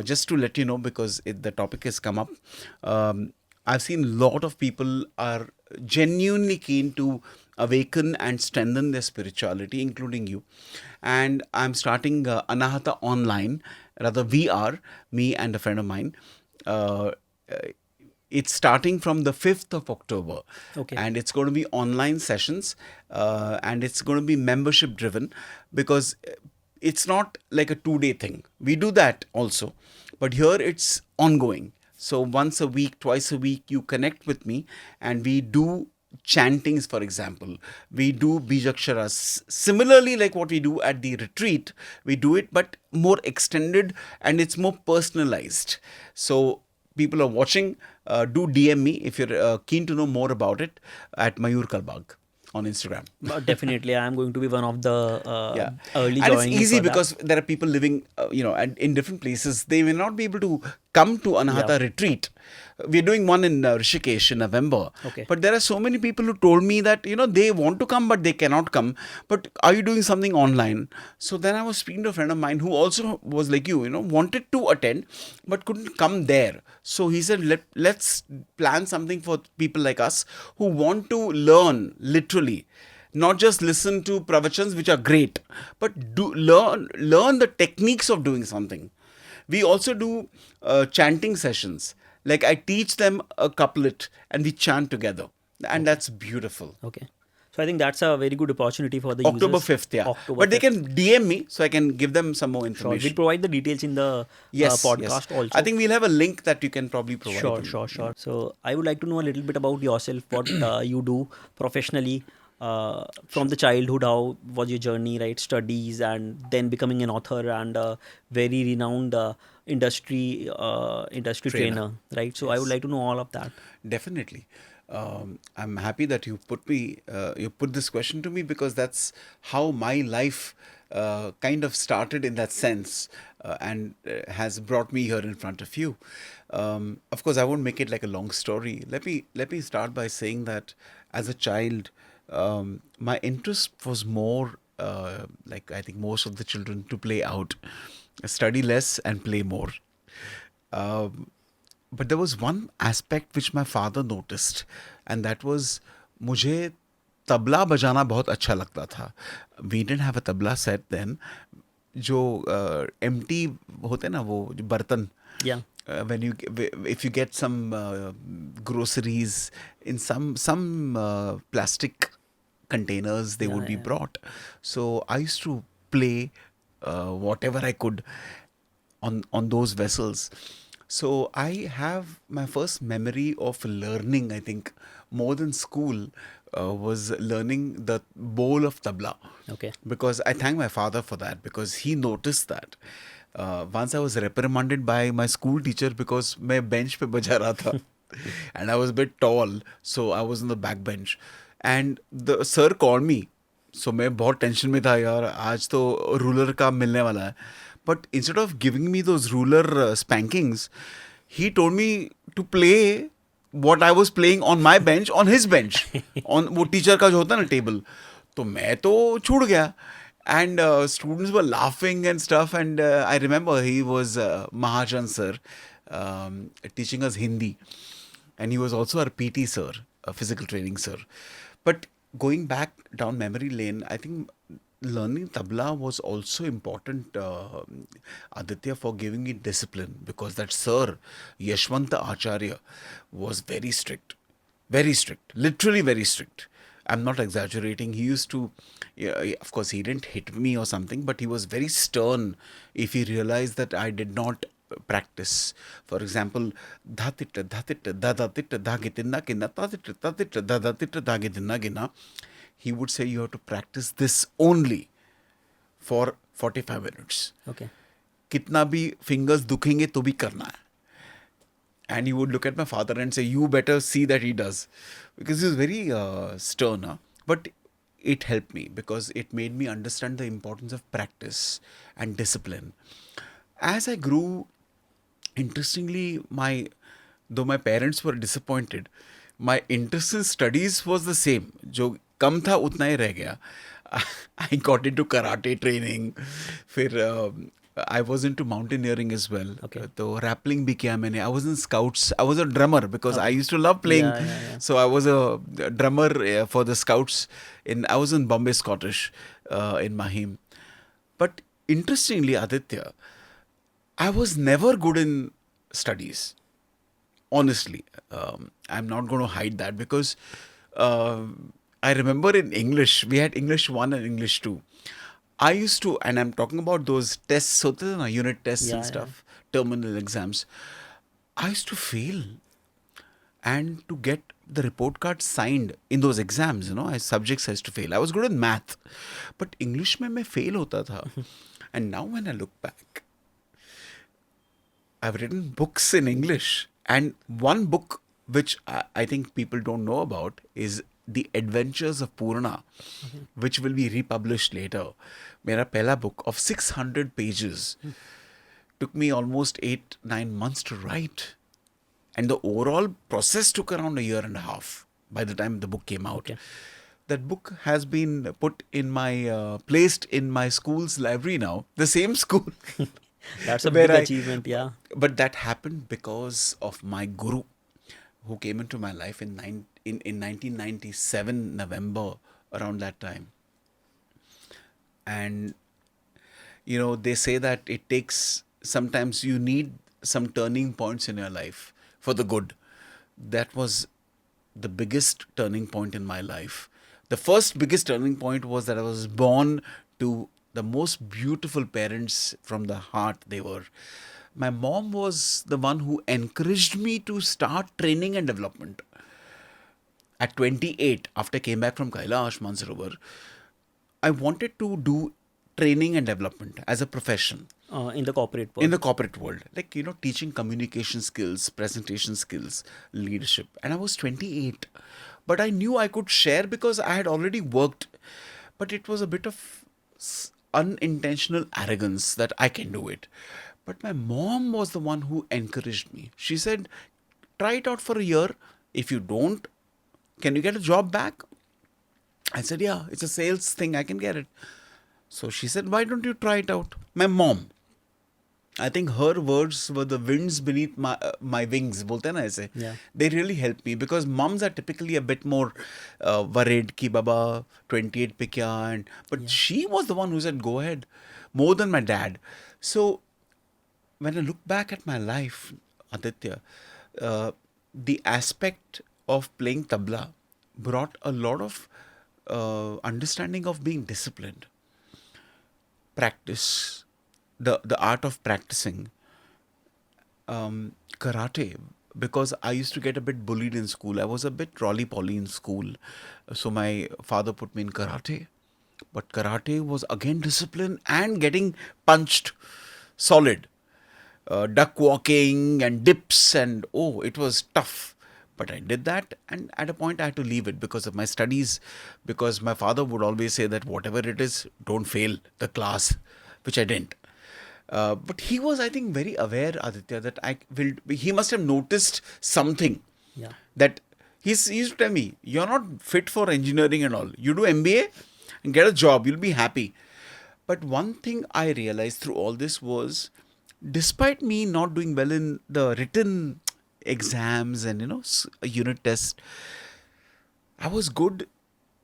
just to let you know, because the topic has come up, I've seen a lot of people are genuinely keen to awaken and strengthen their spirituality, including you. And I'm starting Anahata online. Rather, we are, me and a friend of mine. It's starting from the 5th of October. Okay. And it's going to be online sessions and it's going to be membership driven, because it's not like a 2-day thing. We do that also. But here it's ongoing. So once a week, twice a week, you connect with me and we do chantings, for example. We do bijaksharas. Similarly, like what we do at the retreat, we do it, but more extended and it's more personalized. So people are watching, do DM me if you're keen to know more about it at Mayur Kalbag on Instagram. Definitely, I am going to be one of the early And it's joinees easy for that. because there are people living, and in different places. They may not be able to come to Anahata retreat. We're doing one in Rishikesh in November. Okay. But there are so many people who told me that, they want to come, but they cannot come. But are you doing something online? So then I was speaking to a friend of mine who also was like you, wanted to attend, but couldn't come there. So he said, let's plan something for people like us who want to learn literally. Not just listen to pravachans, which are great, but do learn the techniques of doing something. We also do chanting sessions. Like I teach them a couplet and we chant together. And that's beautiful. Okay. So I think that's a very good opportunity for the October users. 5th, yeah. October But they 5th. can DM me so I can give them some more Sure. information. We'll provide the details in the podcast also. I think we'll have a link that you can probably provide. Sure. So I would like to know a little bit about yourself, what you do professionally from the childhood. How was your journey, right? Studies and then becoming an author and a very renowned industry trainer, right? So I would like to know all of that. Definitely. I'm happy that you put this question to me, because that's how my life kind of started in that sense and has brought me here in front of you. Of course, I won't make it like a long story. Let me start by saying that as a child, my interest was more like I think most of the children, to play out, study less and play more. But there was one aspect which my father noticed, and that was मुझे तबला बजाना बहुत अच्छा लगता था. We didn't have a tabla set then. जो empty होते ना वो बर्तन. Yeah. If you get some groceries in some plastic containers, they would be brought. So I used to play whatever I could on those vessels. So I have my first memory of learning, I think, more than school, was learning the bowl of tabla. Okay. Because I thank my father for that, because he noticed that. Once I was reprimanded by my school teacher because मैं bench पे बजा रहा था. And I was a bit tall, so I was on the back bench. And the sir called me. So मैं बहुत tension में था यार, आज तो ruler का मिलने वाला है. But instead of giving me those ruler spankings, he told me to play what I was playing on my bench, on his bench. On वो teacher का जो होता है ना table. तो मैं तो छूट गया. And students were laughing and stuff. And I remember he was Mahajan sir, teaching us Hindi. And he was also our PT sir, a physical training sir. But going back down memory lane, I think learning tabla was also important, Aditya, for giving me discipline, because that sir, Yashwanta Acharya, was very strict, literally very strict. I'm not exaggerating. He used to, yeah, of course, he didn't hit me or something, but he was very stern if he realized that I did not practice. For example, dhatitta, dhatitta, dhatitta, dhagitinna, kinna, tatitta, tatitta, dhatitta, dhagitinna, ginna. He would say you have to practice this only for 45 minutes. Okay. कितना भी fingers दुखेंगे तो भी करना है. And he would look at my father and say, you better see that he does. Because he was very stern. But it helped me because it made me understand the importance of practice and discipline. As I grew, interestingly, though my parents were disappointed, my interest in studies was the same. जो कम था उतना ही रह गया. I got into karate training. फिर I was into mountaineering as well. Okay. तो rappelling भी किया मैंने. I was in scouts. I was a drummer because I used to love playing. Yeah. So I was a drummer for the scouts. I was in Bombay Scottish in Mahim. But interestingly, Aditya, I was never good in studies. Honestly, I'm not going to hide that because I remember in English, we had English 1 and English 2. I used to, and I'm talking about those tests, unit tests and stuff, terminal exams. I used to fail and to get the report card signed in those exams, as subjects I used to fail. I was good in math, but English mein main fail hota tha. And now when I look back, I've written books in English, and one book which I think people don't know about is The Adventures of Purna, which will be republished later. Mera pehla book of 600 pages. Took me almost 8-9 months to write. And the overall process took around a year and a half by the time the book came out. Okay. That book has been put in placed in my school's library now. The same school. That's a big achievement, yeah. But that happened because of my guru, who came into my life in 1997 November, around that time. And they say that it takes, sometimes you need some turning points in your life for the good. That was the biggest turning point in my life. The first biggest turning point was that I was born to the most beautiful parents from the heart they were. My mom was the one who encouraged me to start training and development. At 28, after I came back from Kailash Mansarovar, I wanted to do training and development as a profession. In the corporate world. In the corporate world. Like, teaching communication skills, presentation skills, leadership. And I was 28. But I knew I could share because I had already worked. But it was a bit of unintentional arrogance that I can do it. But my mom was the one who encouraged me. She said, try it out for a year. If you don't, can you get a job back? I said, yeah, it's a sales thing. I can get it. So she said, why don't you try it out? My mom. I think her words were the winds beneath my wings. Bolte na aise. Yeah. They really helped me because moms are typically a bit more worried ki baba 28 pe kya. But she was the one who said, go ahead. More than my dad. So when I look back at my life, Aditya, the aspect of playing tabla brought a lot of understanding of being disciplined. Practice, the art of practicing. Karate, because I used to get a bit bullied in school. I was a bit rolly-poly in school. So my father put me in karate. But karate was again discipline and getting punched solid. Duck walking and dips and it was tough. But I did that, and at a point I had to leave it because of my studies, because my father would always say that whatever it is, don't fail the class, which I didn't. But he was, I think, very aware, Aditya, that he must have noticed something. Yeah. That he used to tell me, you're not fit for engineering and all. You do MBA and get a job, you'll be happy. But one thing I realized through all this was, despite me not doing well in the written exams and a unit test, I was good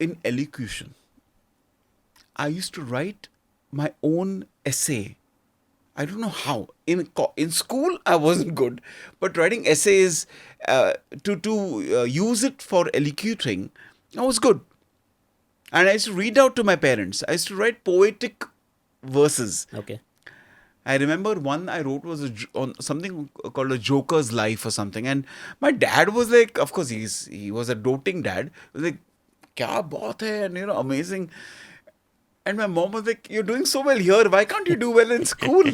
in elocution. I used to write my own essay. I don't know how. In school, I wasn't good, but writing essays to use it for elocuting, I was good. And I used to read out to my parents. I used to write poetic verses. Okay. I remember one I wrote was on something called a Joker's Life or something, and my dad was like, of course he was a doting dad. He was like, "Kya baat hai?" And amazing. And my mom was like, "You're doing so well here. Why can't you do well in school?"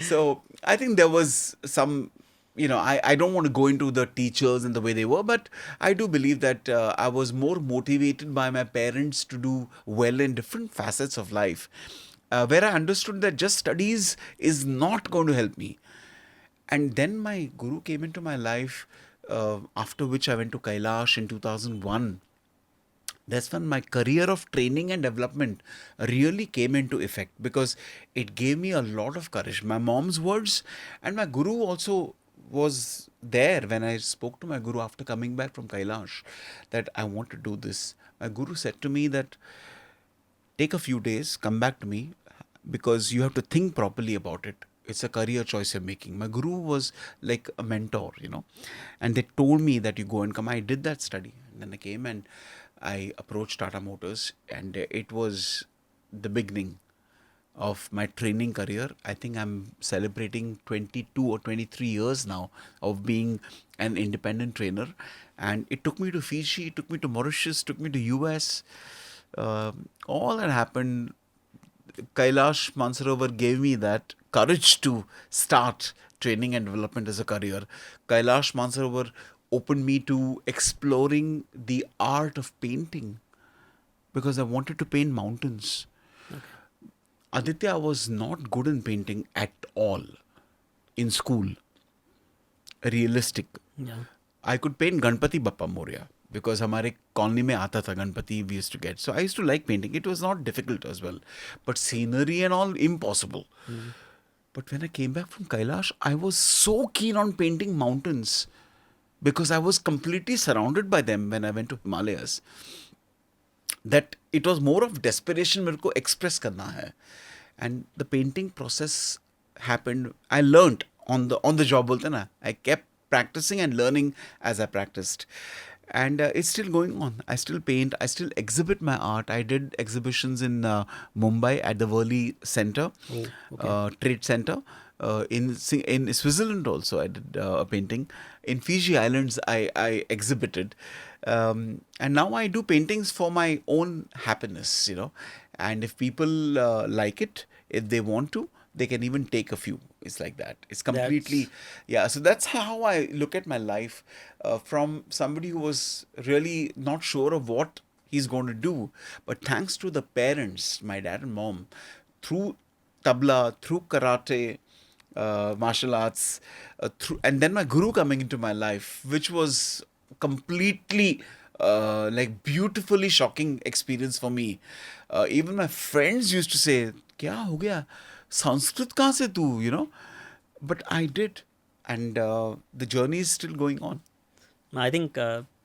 So I think there was some, I don't want to go into the teachers and the way they were, but I do believe that I was more motivated by my parents to do well in different facets of life, where I understood that just studies is not going to help me. And then my guru came into my life, after which I went to Kailash in 2001. That's when my career of training and development really came into effect, because it gave me a lot of courage. My mom's words, and my guru also was there when I spoke to my guru after coming back from Kailash that I want to do this. My guru said to me that take a few days, come back to me, because you have to think properly about it. It's a career choice you're making. My guru was like a mentor, and they told me that you go and come. I did that study, and then I came and I approached Tata Motors, and it was the beginning of my training career. I think I'm celebrating 22 or 23 years now of being an independent trainer, and it took me to Fiji, it took me to Mauritius, took me to US. All that happened. Kailash Mansarovar gave me that courage to start training and development as a career. Kailash Mansarovar opened me to exploring the art of painting, because I wanted to paint mountains. Okay. Aditya was not good in painting at all in school. Realistic. Yeah. I could paint Ganpati Bappa Moria because हमारे colony में आता था Ganpati we used to get. So I used to like painting. It was not difficult as well. But scenery and all, impossible. But when I came back from Kailash, I was so keen on painting mountains, because I was completely surrounded by them when I went to Himalayas, that it was more of desperation मेरे को express करना है. And the painting process happened. I learnt on the job बोलते ना. I kept practicing and learning as I practiced. And it's still going on. I still paint. I still exhibit my art. I did exhibitions in Mumbai at the Worli Center, Trade Center. In Switzerland also I did a painting. In Fiji Islands I exhibited. And now I do paintings for my own happiness, And if people like it, if they want to, they can even take a few. It's like that. It's completely, So that's how I look at my life, from somebody who was really not sure of what he's going to do. But thanks to the parents, my dad and mom, through tabla, through karate, martial arts, and then my guru coming into my life, which was completely like beautifully shocking experience for me. Even my friends used to say, "Kya ho gaya? Sanskrit kahan se tu?" But I did, and the journey is still going on. I think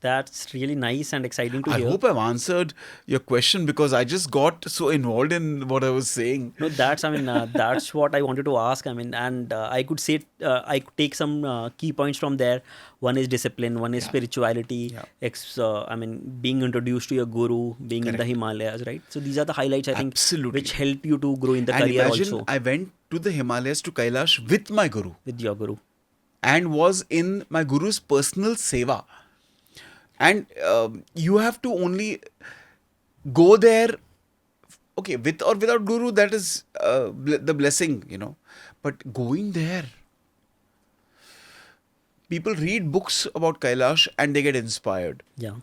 that's really nice and exciting to hear. I hope I've answered your question, because I just got so involved in what I was saying. No, that's what I wanted to ask. And I could say, I could take some key points from there. One is discipline, one is spirituality, being introduced to your guru, being in the Himalayas, right? So these are the highlights, I think, which help you to grow in the career also. And imagine I went to the Himalayas, to Kailash, with my guru. With your guru. And was in my guru's personal seva. And you have to only go there, okay, with or without guru, that is the blessing, But going there, people read books about Kailash and they get inspired. Yeah.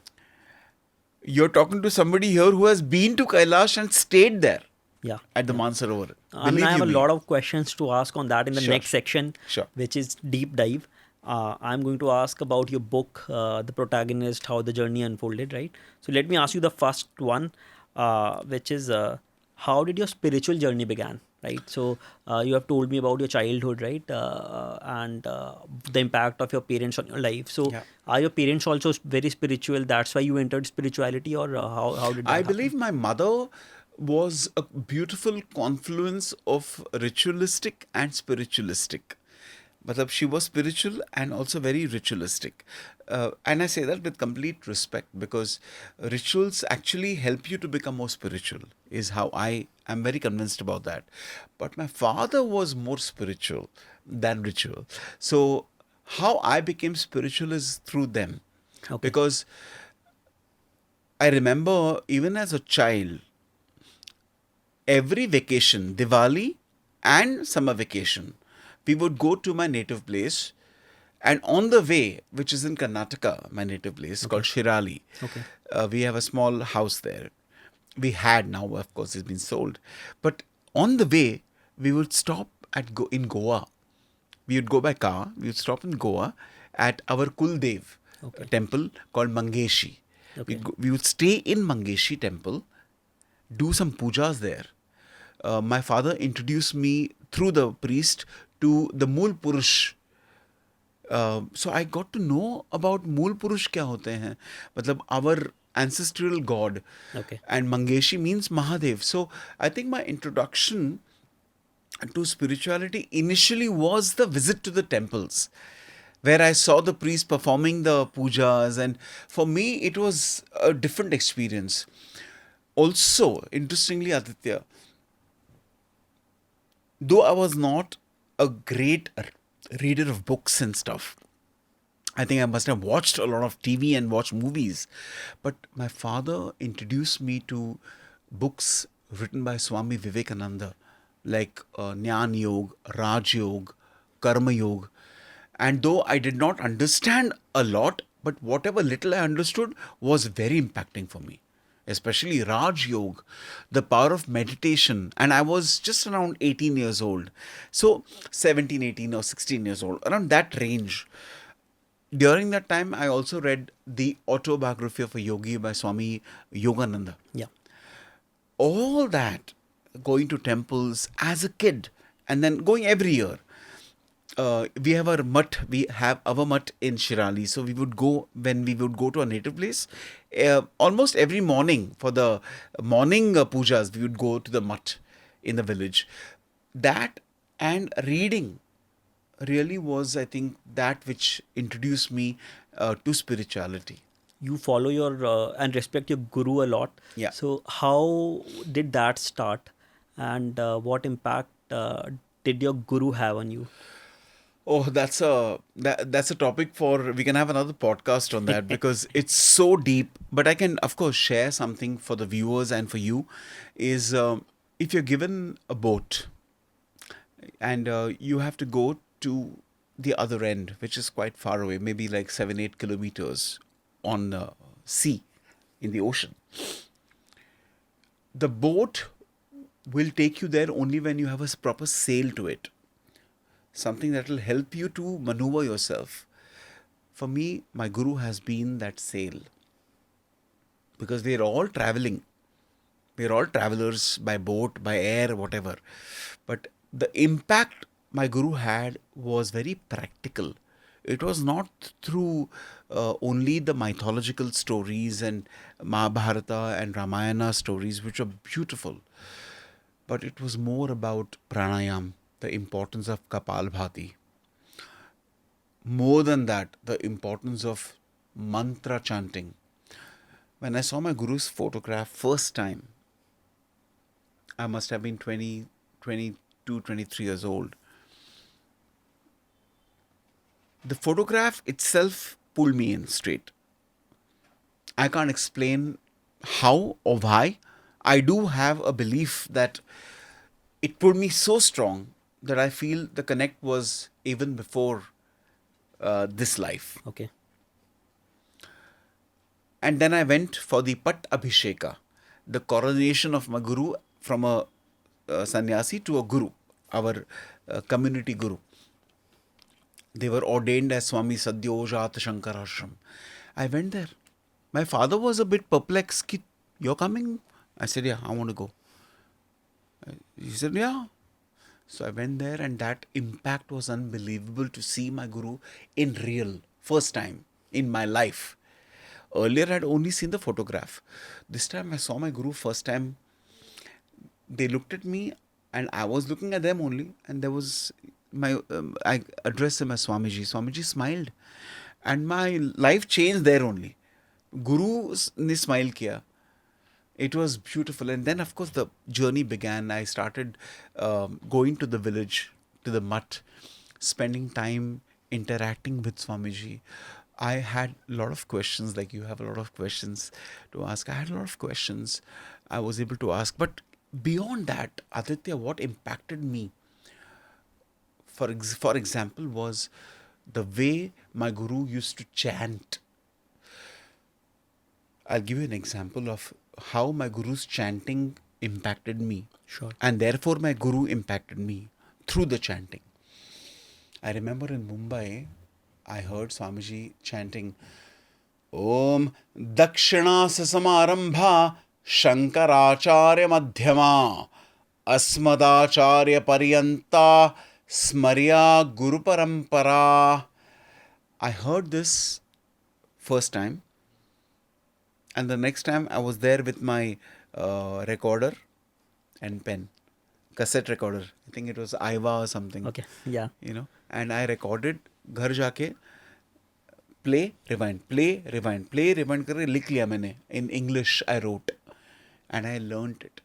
You're talking to somebody here who has been to Kailash and stayed there. Yeah. At the Mansarovar. I have a lot of questions to ask on that in the next section, which is deep dive. I'm going to ask about your book, The Protagonist, how the journey unfolded, right? So let me ask you the first one, which is how did your spiritual journey began, right? So you have told me about your childhood, right? And the impact of your parents on your life. So are your parents also very spiritual? That's why you entered spirituality, or how did that happen? believe my mother was a beautiful confluence of ritualistic and spiritualistic. Matlab, she was spiritual and also very ritualistic. And I say that with complete respect, because rituals actually help you to become more spiritual, is how I am very convinced about that. But my father was more spiritual than ritual. So, how I became spiritual is through them. Okay. Because I remember even as a child, every vacation, Diwali and summer vacation, we would go to my native place. And on the way, which is in Karnataka, my native place, called Shirali, Okay. we have a small house there. We had, now of course it's been sold. But on the way, we would stop in Goa. We would go by car. We would stop in Goa at our Kuldev Okay. temple called Mangeshi. Okay. We would stay in Mangeshi temple, do some pujas there. My father introduced me through the priest to the Mool Purush. So I got to know about Mool Purush kya hote hain. Matlab, our ancestral god. Okay. And Mangeshi means Mahadev. So I think my introduction to spirituality initially was the visit to the temples, where I saw the priest performing the pujas, and for me it was a different experience. Also, interestingly, Aditya, though I was not a great reader of books and stuff, I think I must have watched a lot of TV and watched movies. But my father introduced me to books written by Swami Vivekananda, like Jnana Yoga, Raj Yoga, Karma Yoga. And though I did not understand a lot, but whatever little I understood was very impacting for me. Especially Raj Yoga, the power of meditation. And I was just around 18 years old. So 17, 18 or 16 years old, around that range. During that time, I also read the autobiography of a yogi by Swami Yogananda. Yeah. All that, going to temples as a kid and then going every year. We have our mutt in Shirali. So we would go, when we would go to our native place, almost every morning for the morning pujas, we would go to the mutt in the village. That and reading really was, I think, that which introduced me to spirituality. You follow your and respect your guru a lot. Yeah. So how did that start, and what impact did your guru have on you? Oh, that's a topic for, we can have another podcast on that, because it's so deep. But I can, of course, share something for the viewers and for you. Is if you're given a boat and you have to go to the other end, which is quite far away, maybe like 7-8 kilometers on sea, in the ocean. The boat will take you there only when you have a proper sail to it. Something that will help you to maneuver yourself. For me, my guru has been that sail. Because we're all traveling. We're all travelers by boat, by air, whatever. But the impact my guru had was very practical. It was not through only the mythological stories and Mahabharata and Ramayana stories, which are beautiful. But it was more about pranayam, the importance of Kapalbhati. More than that, the importance of mantra chanting. When I saw my guru's photograph first time, I must have been 22, 23 years old. The photograph itself pulled me in straight. I can't explain how or why. I do have a belief that it pulled me so strong that I feel the connect was even before this life. Okay. And then I went for the Pat Abhisheka, the coronation of my guru from a sannyasi to a guru, our community guru. They were ordained as Swami Sadyojat Shankarashram. I went there. My father was a bit perplexed. You're coming? I said, yeah, I want to go. He said, yeah. So I went there, and that impact was unbelievable to see my guru in real, first time in my life. Earlier, I'd only seen the photograph. This time, I saw my guru first time, they looked at me and I was looking at them only, and there was I addressed him as Swamiji. Swamiji smiled and my life changed there only. Guru ne smile kiya. It was beautiful. And then, of course, the journey began. I started going to the village, to the mutt, spending time interacting with Swamiji. I had a lot of questions, like you have a lot of questions to ask. I had a lot of questions I was able to ask. But beyond that, Aditya, what impacted me, for example, was the way my guru used to chant. I'll give you an example of how my guru's chanting impacted me. Sure. And therefore my guru impacted me through the chanting. I remember in Mumbai, I heard Swamiji chanting, Om Dakshina Samarambha Shankaracharya Madhyama Asmadacharya Paryanta Smarya Guru Parampara. I heard this first time. And the next time I was there with my recorder and pen, cassette recorder. I think it was Aiva or something. Okay, yeah. You know, and I recorded, घर जाके play, rewind, play, rewind, play, rewind करके लिख लिया मैंने. In English I wrote and I learnt it.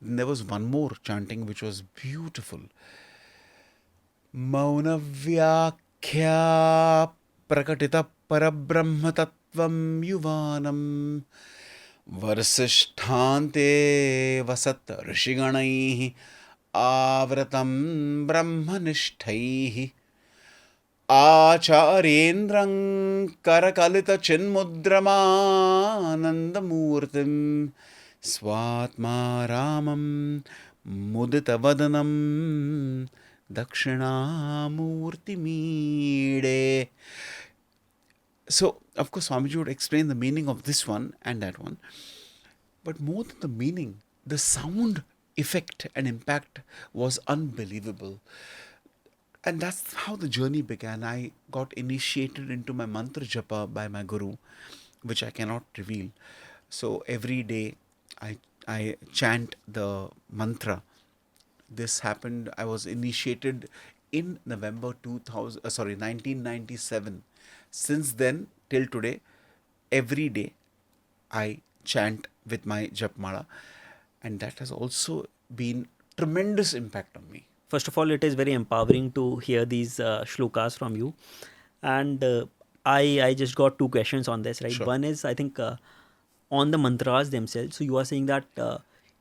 Then there was one more chanting which was beautiful. Mauna Vyakhya Prakatita Parabrahma Tattvam Yuvanam Varsishthante Vasat Rishiganaihi Avratam Brahmanishthaihi Acharyendram Karakalita Chinmudramanandamurtim Swatma Ramam Mudita Vadanam Dakshinamurti Meede. So, of course, Swamiji would explain the meaning of this one and that one. But more than the meaning, the sound effect and impact was unbelievable. And that's how the journey began. I got initiated into my mantra japa by my guru, which I cannot reveal. So every day I chant the mantra. This happened, I was initiated in November 1997. Since then till today, every day I chant with my japmala, and that has also been tremendous impact on me. First of all, it is very empowering to hear these shlokas from you. And I just got two questions on this, right? Sure. One is, I think, on the mantras themselves. So you are saying that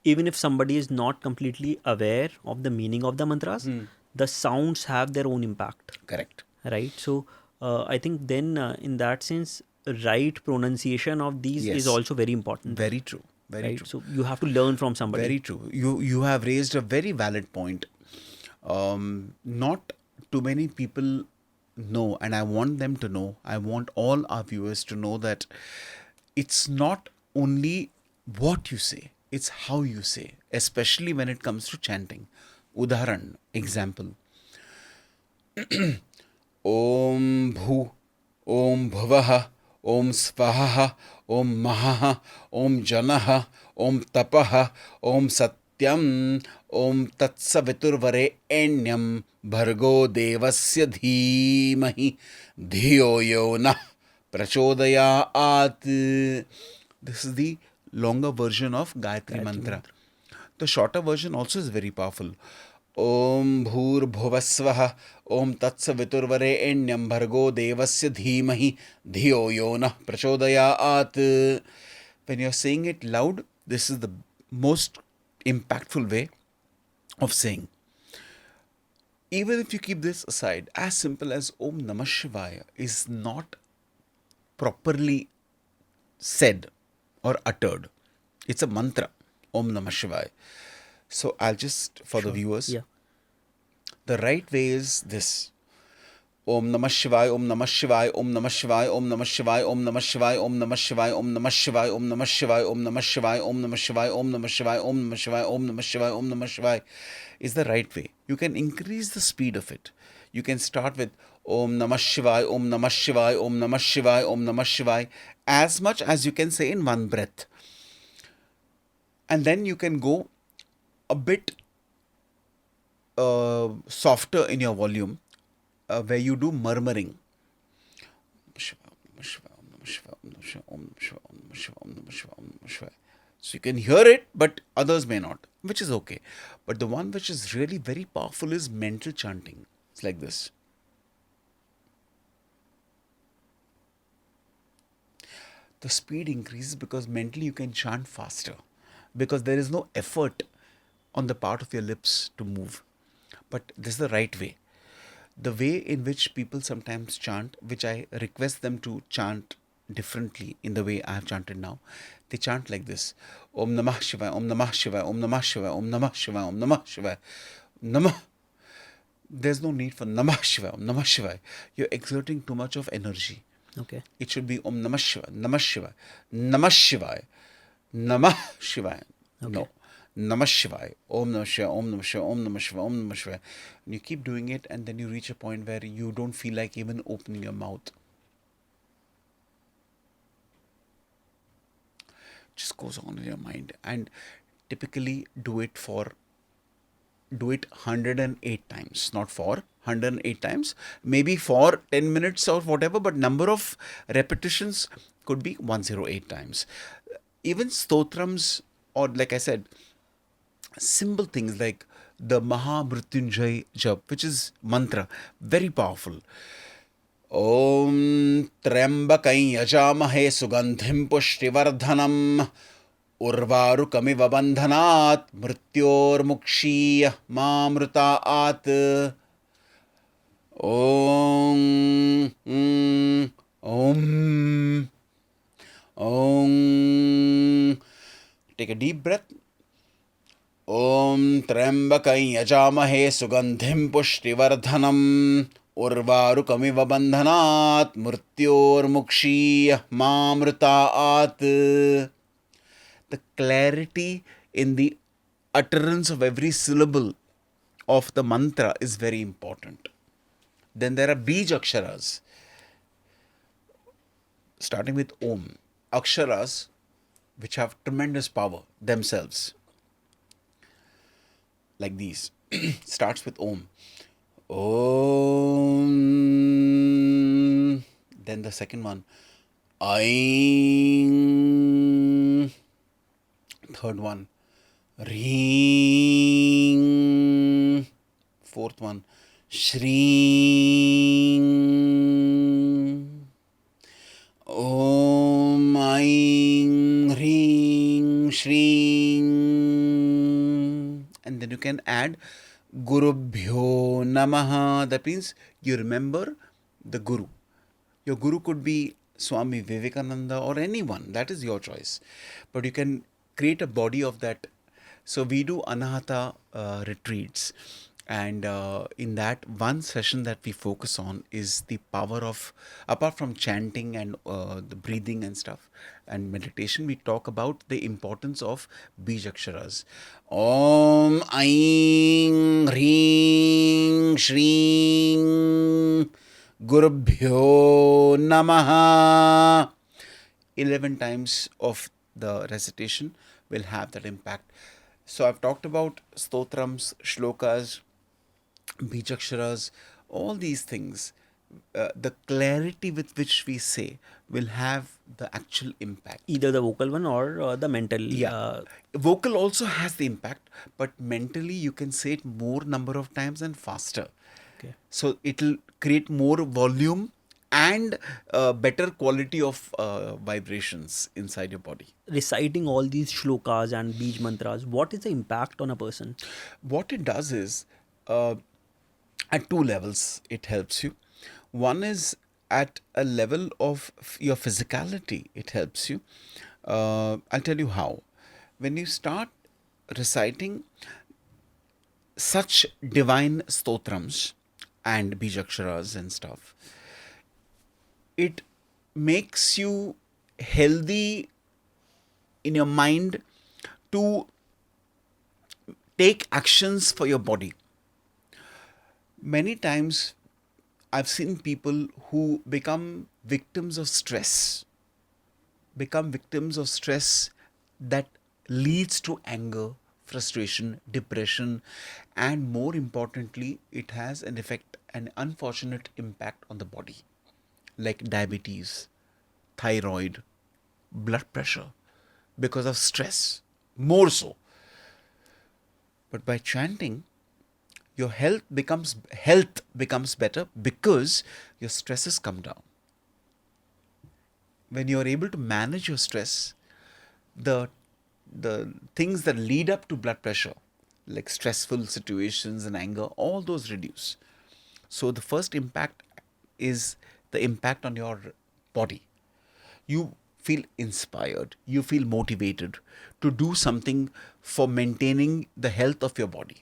even if somebody is not completely aware of the meaning of the mantras, the sounds have their own impact. Correct. Right? So I think then in that sense, right pronunciation of these Yes. is also very important. Very true. Very Right? true. So you have to learn from somebody. Very true. You have raised a very valid point. Not too many people know, and I want them to know, I want all our viewers to know that it's not only what you say, it's how you say, especially when it comes to chanting. Udaharan, example. Om Bhu, Om Bhavaha, Om Svaha, Om Mahaha, Om Janaha, Om Tapaha, Om Satyam, Om Tatsaviturvare Enyam, Bhargo Devasya Dhimahi, Dhiyo Yona, Prachodayat. This is the longer version of Gayatri Mantra. The shorter version also is very powerful. Om Bhur Bhuvasvaha, Om Tatsaviturvare Enyam, Bhargo Devasya Dhimahi, Dhiyo Yona, Prachodayat. When you're saying it loud, this is the most impactful way of saying. Even if you keep this aside, as simple as Om Namah Shivaya is not properly said or uttered. It's a mantra, Om Namah Shivaya. So I'll just, for the viewers, Yeah. the right way is this. Om Namah Shivaya, Om Namah Shivaya, Om Namah Shivaya, Om Namah Shivaya, Om Namah Shivaya, Om Namah Shivaya, Om Namah Shivaya, Om Namah Shivaya, Om Namah Shivaya, Om Namah Shivaya, Om Namah Shivaya, Om Namah Shivaya, Om Namah Shivaya, Om Namah Shivaya is the right way. You can increase the speed of it. You can start with Om Namah Shivaya, Om Namah Shivaya, Om Namah Shivaya, Om Namah Shivaya, as much as you can say in one breath. And then you can go a bit softer in your volume, where you do murmuring. So you can hear it, but others may not, which is okay. But the one which is really very powerful is mental chanting. It's like this. The speed increases because mentally you can chant faster, because there is no effort on the part of your lips to move. But this is the right way. The way in which people sometimes chant, which I request them to chant differently in the way I have chanted now, they chant like this: Om Namah Shivaya, Om Namah Shivaya, Om Namah Shivaya, Om Namah Shivaya, Om Namah Shivaya, Namah. There's no need for Namah Shivaya, Om Namah Shivaya. You're exerting too much of energy. Okay. It should be Om Namah Shivaya, Namah Shivaya, Namah Shivaya, Namah Shivaya. Okay. No. Namah Shivaya, Om Namah Shivaya, Om Namah Shivaya, Om Namah Shivaya, Om Namah Shivaya. And you keep doing it, and then you reach a point where you don't feel like even opening your mouth. Just goes on in your mind. And typically do it 108 times, not for 108 times, maybe for 10 minutes or whatever, but number of repetitions could be 108 times. Even stotrams, or like I said, simple things like the Maha Mrityunjay Jap, which is mantra, very powerful. Om Trembakai Yajamahe Sugandhim Pushtivardhanam Urvarukamiva Bandhanat Mrityor Mukshiya Mamrutaat. Om Om Om. Take a deep breath. Om Trembakai Yajamahe Sugandhim Pushtivardhanam Urvarukamiva Bandhanat Mrityor Mukshiya Mamrutaat. The clarity in the utterance of every syllable of the mantra is very important. Then there are Bij Aksharas, starting with Om. Aksharas which have tremendous power themselves, like these. Starts with Om. Om. Then the second one, Aing. Third one, Ring. Fourth one, Shring. Om Aing Ring Shring. And then you can add Guru-bhyo Namaha. That means you remember the Guru. Your Guru could be Swami Vivekananda or anyone. That is your choice. But you can create a body of that. So we do Anahata retreats. And in that one session that we focus on is the power of, apart from chanting and the breathing and stuff and meditation, we talk about the importance of Bij Aksharas. Om Aing Ring Shring Guru-bhyo Namaha. 11 times of the recitation will have that impact. So I've talked about stotrams, shlokas, Bijaksharas, all these things. The clarity with which we say will have the actual impact. Either the vocal one or the mental. Vocal also has the impact, but mentally you can say it more number of times and faster. Okay. So it'll create more volume and better quality of vibrations inside your body. Reciting all these shlokas and Bij mantras, what is the impact on a person? What it does is, at two levels, it helps you. One is at a level of your physicality, it helps you. I'll tell you how. When you start reciting such divine stotrams and bijaksharas and stuff, it makes you healthy in your mind to take actions for your body. Many times I've seen people who become victims of stress that leads to anger, frustration, depression, and more importantly, it has an unfortunate impact on the body, like diabetes, thyroid, blood pressure, because of stress, more so. But by chanting, your health becomes better because your stresses come down. When you are able to manage your stress, the things that lead up to blood pressure, like stressful situations and anger, all those reduce. So the first impact is the impact on your body. You feel inspired, you feel motivated to do something for maintaining the health of your body.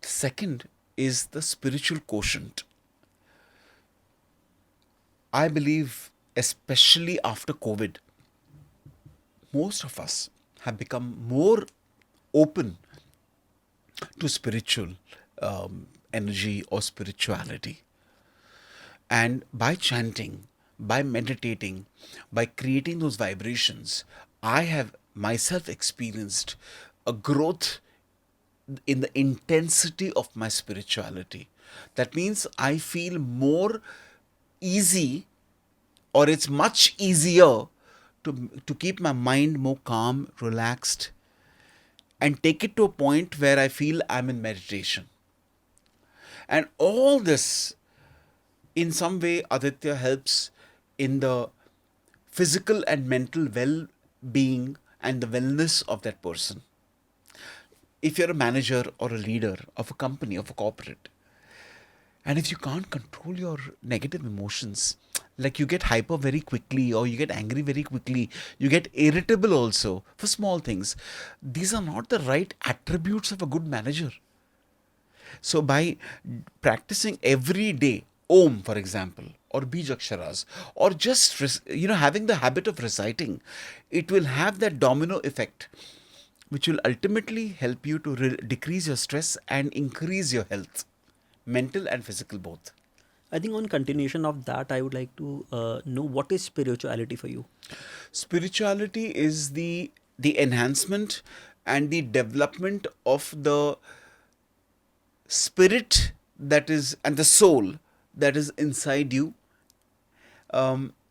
Second is the spiritual quotient. I believe, especially after COVID, most of us have become more open to spiritual energy or spirituality. And by chanting, by meditating, by creating those vibrations, I have myself experienced a growth in the intensity of my spirituality. That means I feel more easy, or it's much easier to keep my mind more calm, relaxed, and take it to a point where I feel I'm in meditation. And all this, in some way, Aditya, helps in the physical and mental well-being and the wellness of that person. If you're a manager or a leader of a company, of a corporate, and if you can't control your negative emotions, like you get hyper very quickly, or you get angry very quickly, you get irritable also for small things, these are not the right attributes of a good manager. So by practicing every day Om, for example, or Bijaksharas, or just having the habit of reciting, it will have that domino effect, which will ultimately help you to decrease your stress and increase your health, mental and physical both. I think on continuation of that, I would like to know what is spirituality for you? Spirituality is the enhancement and the development of the spirit that is, and the soul that is inside you.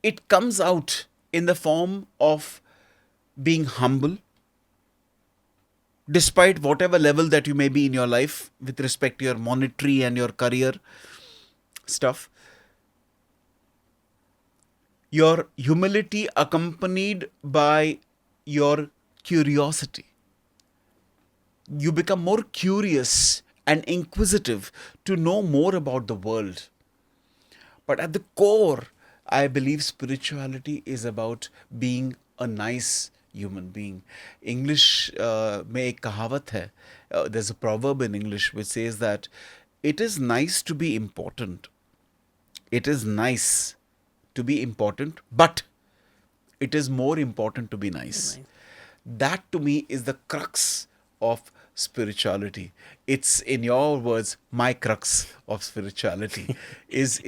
It comes out in the form of being humble, despite whatever level that you may be in your life with respect to your monetary and your career stuff. Your humility accompanied by your curiosity. You become more curious and inquisitive to know more about the world. But at the core, I believe spirituality is about being a nice human being. English में एक कहावत है, there's a proverb in English which says that it is nice to be important. It is nice to be important, but it is more important to be nice. That to me is the crux of spirituality. It's, in your words, my crux of spirituality is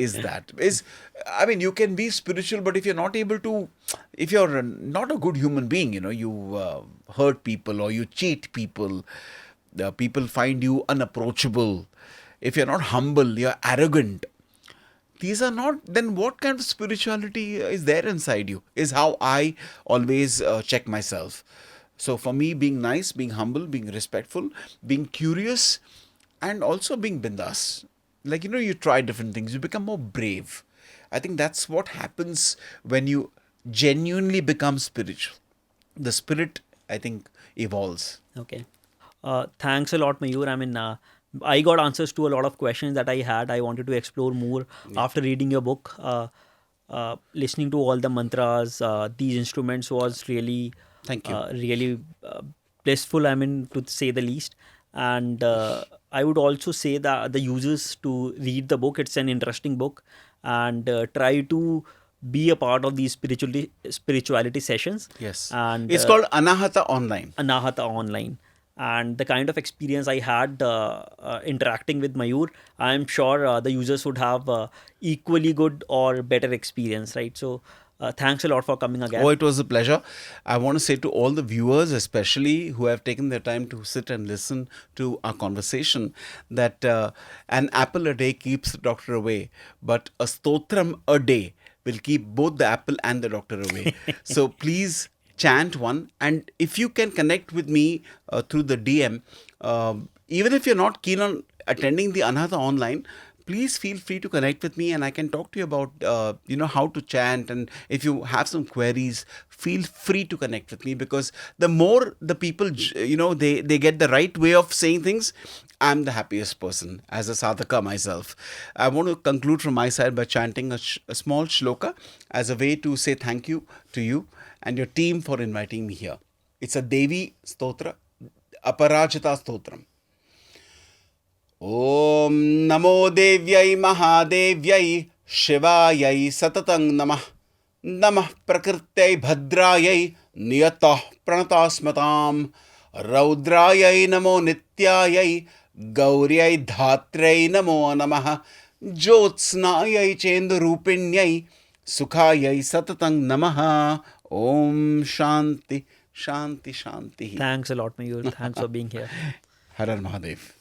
I mean, you can be spiritual, but if you're not able to, if you're not a good human being, you hurt people or you cheat people, people find you unapproachable. If you're not humble, you're arrogant. These are not, then what kind of spirituality is there inside you, is how I always check myself. So for me, being nice, being humble, being respectful, being curious, and also being bindas. Like, you try different things, you become more brave. I think that's what happens when you genuinely become spiritual. The spirit, I think, evolves. Okay. Thanks a lot, Mayur. I mean, I got answers to a lot of questions that I had. I wanted to explore more after reading your book. Listening to all the mantras, these instruments was really, Thank you. really blissful, I mean, to say the least. And I would also say that the users to read the book. It's an interesting book, and try to be a part of these spirituality sessions. Yes. And it's called Anahata Online. Anahata Online. And the kind of experience I had interacting with Mayur, I'm sure the users would have equally good or better experience, right? So Thanks a lot for coming again. Oh, it was a pleasure. I want to say to all the viewers, especially who have taken their time to sit and listen to our conversation, that an apple a day keeps the doctor away, but a stotram a day will keep both the apple and the doctor away. So please chant one. And if you can connect with me through the DM, even if you're not keen on attending the Anahata online, please feel free to connect with me, and I can talk to you about how to chant. And if you have some queries, feel free to connect with me, because the more the people they get the right way of saying things, I'm the happiest person as a sadhaka myself. I want to conclude from my side by chanting a small shloka as a way to say thank you to you and your team for inviting me here. It's a Devi stotra, Aparajita stotram. Om Namo Devyai Mahadevyai Shivayai Satatang Namah Namah Prakrityai Bhadrayai Niyatah Pranatasmatam Raudrayai Namo Nityayai Gauryai Dhatrei Namo Namah Jyotsnayai Chendurupinyai Sukhayai Satatang Namah. Om Shanti Shanti Shanti. Thanks a lot, Mayur. Thanks for being here. Har Har Mahadev.